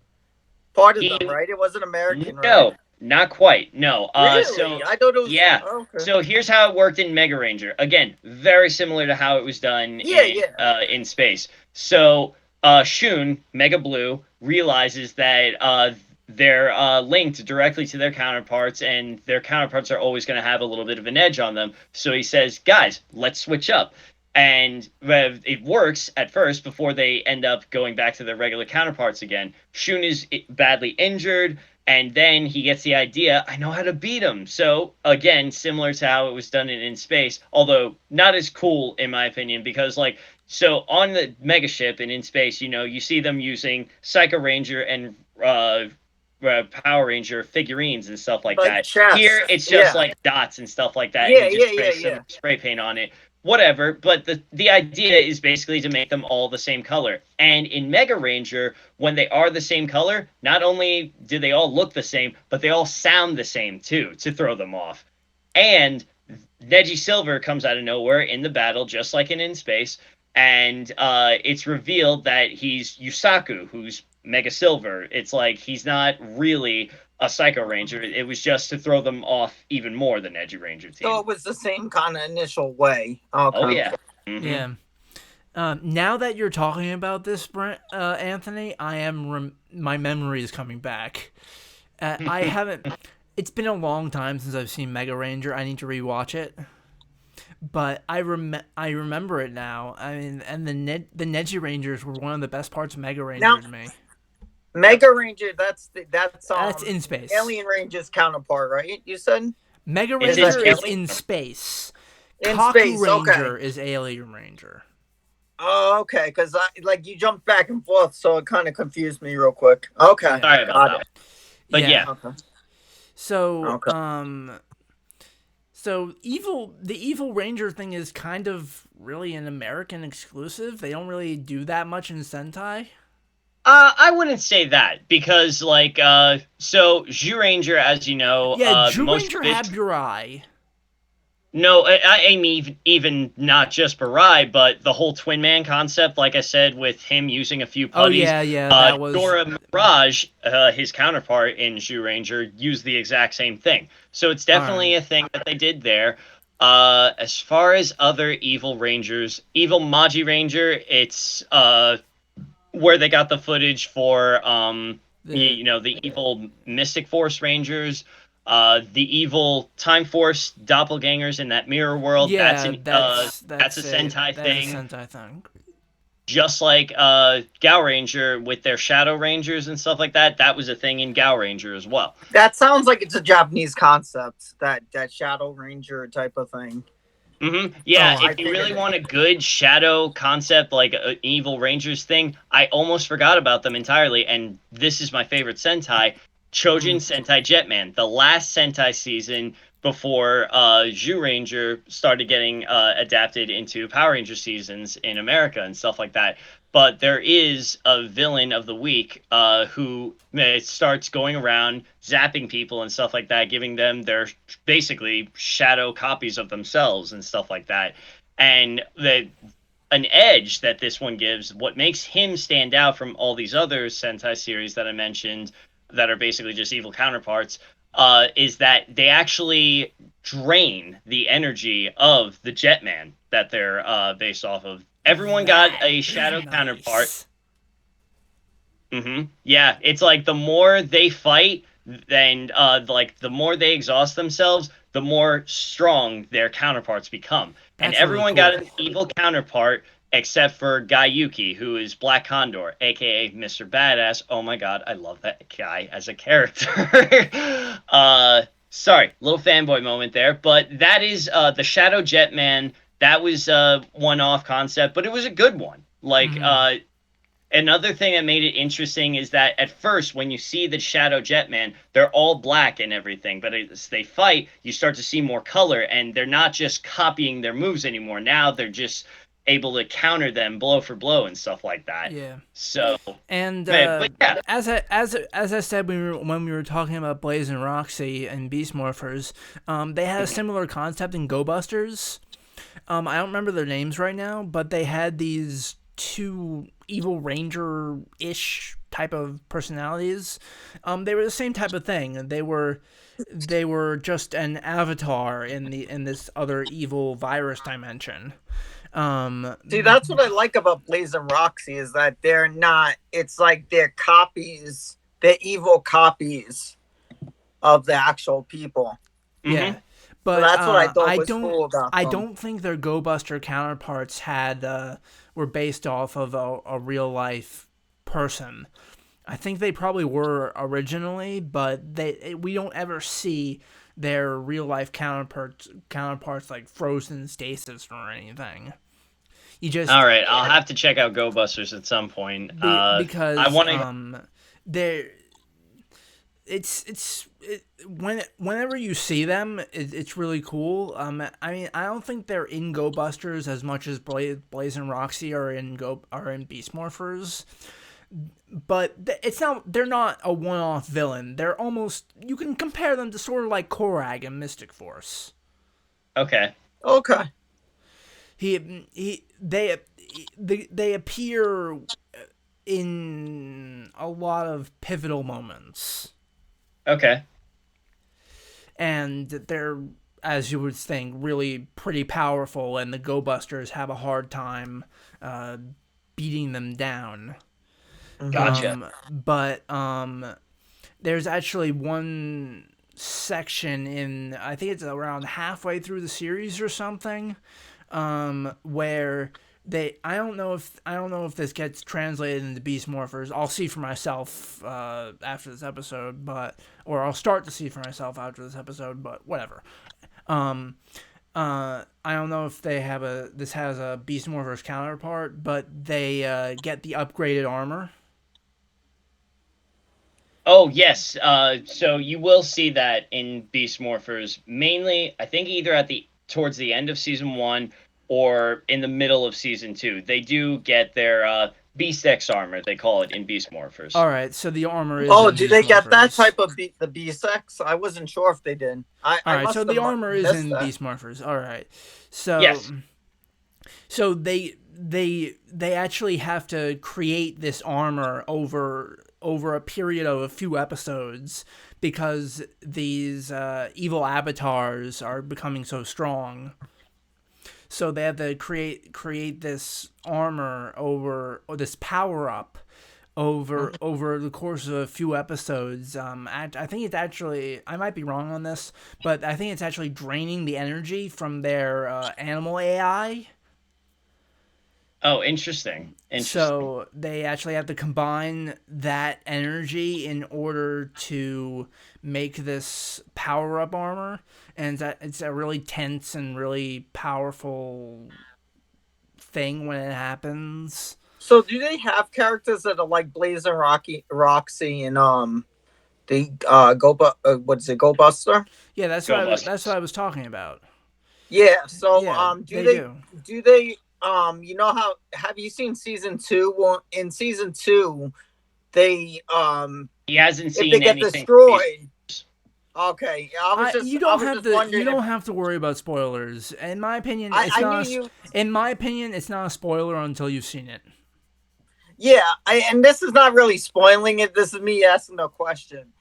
part of them, right? It wasn't American, right? No, not quite. No. Really? So I thought it was. Yeah. Oh, okay. So here's how it worked in Mega Ranger. Again, very similar to how it was done in space. So Shun, Mega Blue, realizes that they're linked directly to their counterparts, and their counterparts are always going to have a little bit of an edge on them. So he says, guys, let's switch up. And it works at first before they end up going back to their regular counterparts again. Shun is badly injured, and then he gets the idea, I know how to beat him. So, again, similar to how it was done in space, although not as cool, in my opinion, because, so on the mega ship and in space, you see them using Psycho Ranger and Power Ranger figurines and stuff like that. Chests. Here, it's just dots and stuff like that. Yeah, and you just spray paint on it. Whatever, but the idea is basically to make them all the same color. And in Mega Ranger, when they are the same color, not only do they all look the same, but they all sound the same too, to throw them off. And Neji Silver comes out of nowhere in the battle, just like in space, and it's revealed that he's Yusaku, who's Mega Silver. It's like he's not really a Psycho Ranger. It was just to throw them off even more, the Neji Ranger team. So it was the same kind of initial way. Okay. Oh, yeah. Mm-hmm. Yeah. Now that you're talking about this, Anthony, my memory is coming back. I haven't... It's been a long time since I've seen Mega Ranger. I need to rewatch it. But I remember it now. I mean, and the Neji Rangers were one of the best parts of Mega Ranger to me. Mega Ranger, that's in space. Alien Ranger's counterpart, right? You said Mega Ranger is in space. Kaku Ranger is Alien Ranger. Oh, okay. Because you jumped back and forth, so it kind of confused me real quick. Okay, sorry about that. But yeah. Okay. So, Okay. So the Evil Ranger thing is kind of really an American exclusive. They don't really do that much in Sentai. I wouldn't say that because, like, so Ranger, as you know, Yeah, most Ranger of it. had Burai. No, I mean even not just Barai, but the whole Twin Man concept. Like I said, with him using a few Oh putties, yeah, that was Dora Mirage, his counterpart in Ranger, used the exact same thing. So it's definitely a thing that they did there. As far as other Evil Rangers, Evil Magi Ranger, it's where they got the footage for the evil Mystic Force Rangers, the evil Time Force doppelgangers in that mirror world. yeah. That's a Sentai That is a thing. Sentai thing. Just like Gao Ranger with their Shadow Rangers and stuff like that, that was a thing in Gao Ranger as well. That sounds like it's a Japanese concept, that Shadow Ranger type of thing. Mm-hmm. Yeah, Oh, if you really want a good shadow concept, like an Evil Rangers thing, I almost forgot about them entirely, and this is my favorite Sentai, Chojin Sentai Jetman, the last Sentai season before Ranger started getting adapted into Power Ranger seasons in America and stuff like that. But there is a villain of the week who starts going around zapping people and stuff like that, giving them their basically shadow copies of themselves and stuff like that. And an edge that this one gives, what makes him stand out from all these other Sentai series that I mentioned that are basically just evil counterparts, is that they actually drain the energy of the Jetman that they're based off of. Everyone got a shadow counterpart. Yeah, it's like the more they fight, then like the more they exhaust themselves, the more strong their counterparts become. And That's really everyone cool. got an evil counterpart except for Gaiuki, who is Black Condor, aka Mr. Badass. Oh my god, I love that guy as a character. Sorry, little fanboy moment there, but that is the Shadow Jetman. That was a one-off concept, but it was a good one. Like another thing that made it interesting is that at first, when you see the Shadow Jetman, they're all black and everything. But as they fight, you start to see more color, and they're not just copying their moves anymore. Now they're just able to counter them blow for blow and stuff like that. Yeah. So, and but yeah. as I said when we were talking about Blaze and Roxy and Beast Morphers, they had a similar concept in Go Busters. I don't remember their names right now, but they had these two Evil Ranger-ish type of personalities. They were the same type of thing. They were just an avatar in this other evil virus dimension. See, that's what I like about Blaze and Roxy, is that they're not. It's like they're copies. They're evil copies of the actual people. Yeah. But so that's what I thought was cool about them. I don't think their Go Buster counterparts were based off of a real life person. I think they probably were originally, but we don't ever see their real life counterparts like frozen stasis or anything. You just all right. I'll have to check out Go Busters at some point because I want to. Whenever you see them, it's really cool. I mean, I don't think they're in Go Busters as much as Blaze and Roxy are in Beast Morphers. But they're not a one-off villain. They're almost, you can compare them to sort of like Korag and Mystic Force. Okay. They appear in a lot of pivotal moments. Okay. And they're, as you would think, really pretty powerful, and the Go Busters have a hard time beating them down. Gotcha. But there's actually one section in, I think it's around halfway through the series or something, where I don't know if this gets translated into Beast Morphers. I'll see for myself after this episode, or I'll start to see for myself after this episode, but whatever. I don't know if this has a Beast Morphers counterpart, but they get the upgraded armor. Oh yes, so you will see that in Beast Morphers, mainly I think either towards the end of season 1 or in the middle of season 2. They do get their Beast X armor, they call it in Beast Morphers. All right, so the armor is. Oh, in do Beast they get that Morphers. type of the B-Sex? I wasn't sure if they did. All right, must so the have armor is missed in that. Beast Morphers. All right, so Yes. so they actually have to create this armor over a period of a few episodes because these evil avatars are becoming so strong. So they have to create this armor or this power up over the course of a few episodes. I think it's actually, I might be wrong on this, but I think it's actually draining the energy from their animal AI. Oh, interesting. So they actually have to combine that energy in order to make this power up armor, and it's a really tense and really powerful thing when it happens. So do they have characters that are like Blaze and Roxy, and the what is it, Go Buster? Yeah, that's what I was talking about. Yeah. So Yeah, do they you know how, have you seen season 2? Well, in season 2, they he hasn't if seen they get anything. destroyed. Okay, you don't have to worry about spoilers. In my opinion, it's not a spoiler until you've seen it. Yeah, and this is not really spoiling it. This is me asking a question.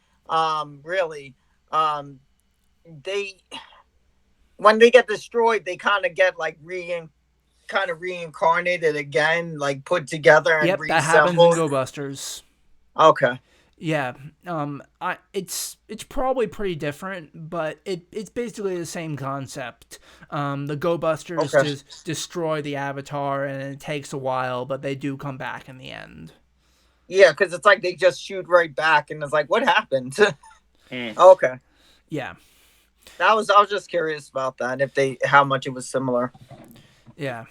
Really, they when they get destroyed, they kind of get like reincarnated again, like put together and Yep, reassembled. that happens in Go Busters. Okay. Yeah, it's probably pretty different, but it's basically the same concept. The Go Busters just destroy the Avatar, and it takes a while, but they do come back in the end. Yeah, because it's like they just shoot right back, and it's like, what happened? Okay. Yeah. I was just curious about that, how much it was similar. Yeah.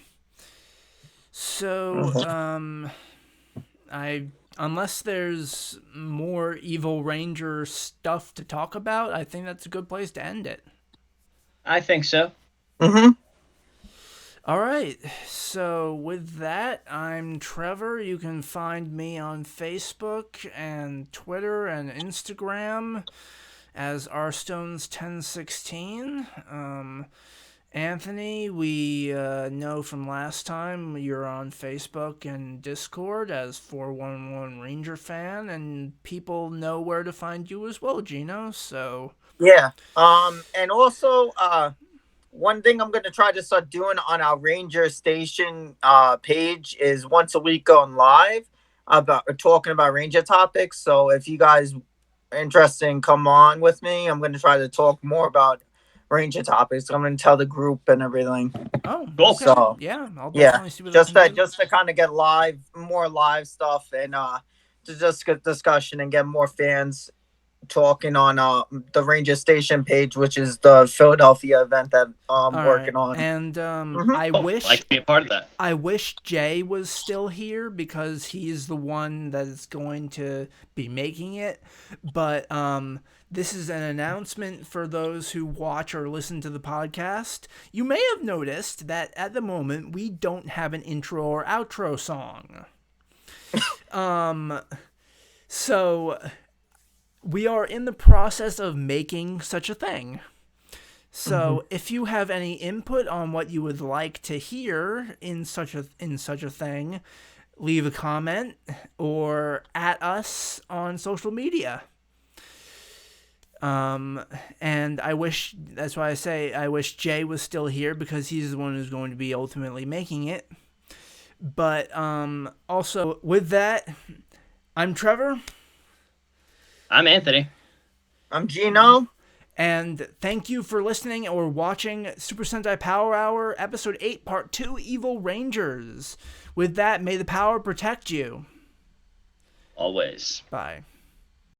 So, unless there's more Evil Ranger stuff to talk about, I think that's a good place to end it. I think so. Mm-hmm. All right. So with that, I'm Trevor. You can find me on Facebook and Twitter and Instagram as rstones1016. Anthony, we know from last time you're on Facebook and Discord as 411 Ranger Fan, and people know where to find you as well, Gino. So yeah. And also, one thing I'm going to try to start doing on our Ranger Station page is once a week going live about talking about Ranger topics. So if you guys are interested, come on with me. I'm going to try to talk more about Ranger topics. I'm going to tell the group and everything. Oh, cool. Okay. So yeah, I'll definitely see what just I can do. Just to kind of get more live stuff, and to just get discussion and get more fans talking on the Ranger Station page, which is the Philadelphia event that I'm working on. And I'd like to be a part of that. I wish Jay was still here because he's the one that is going to be making it. But this is an announcement for those who watch or listen to the podcast. You may have noticed that at the moment we don't have an intro or outro song. So we are in the process of making such a thing. So if you have any input on what you would like to hear in such a thing, leave a comment or at us on social media. And that's why I say I wish Jay was still here because he's the one who's going to be ultimately making it. But also with that, I'm Trevor. I'm Anthony. I'm Gino. And thank you for listening or watching Super Sentai Power Hour, Episode 8, Part 2, Evil Rangers. With that, may the power protect you. Always. Bye.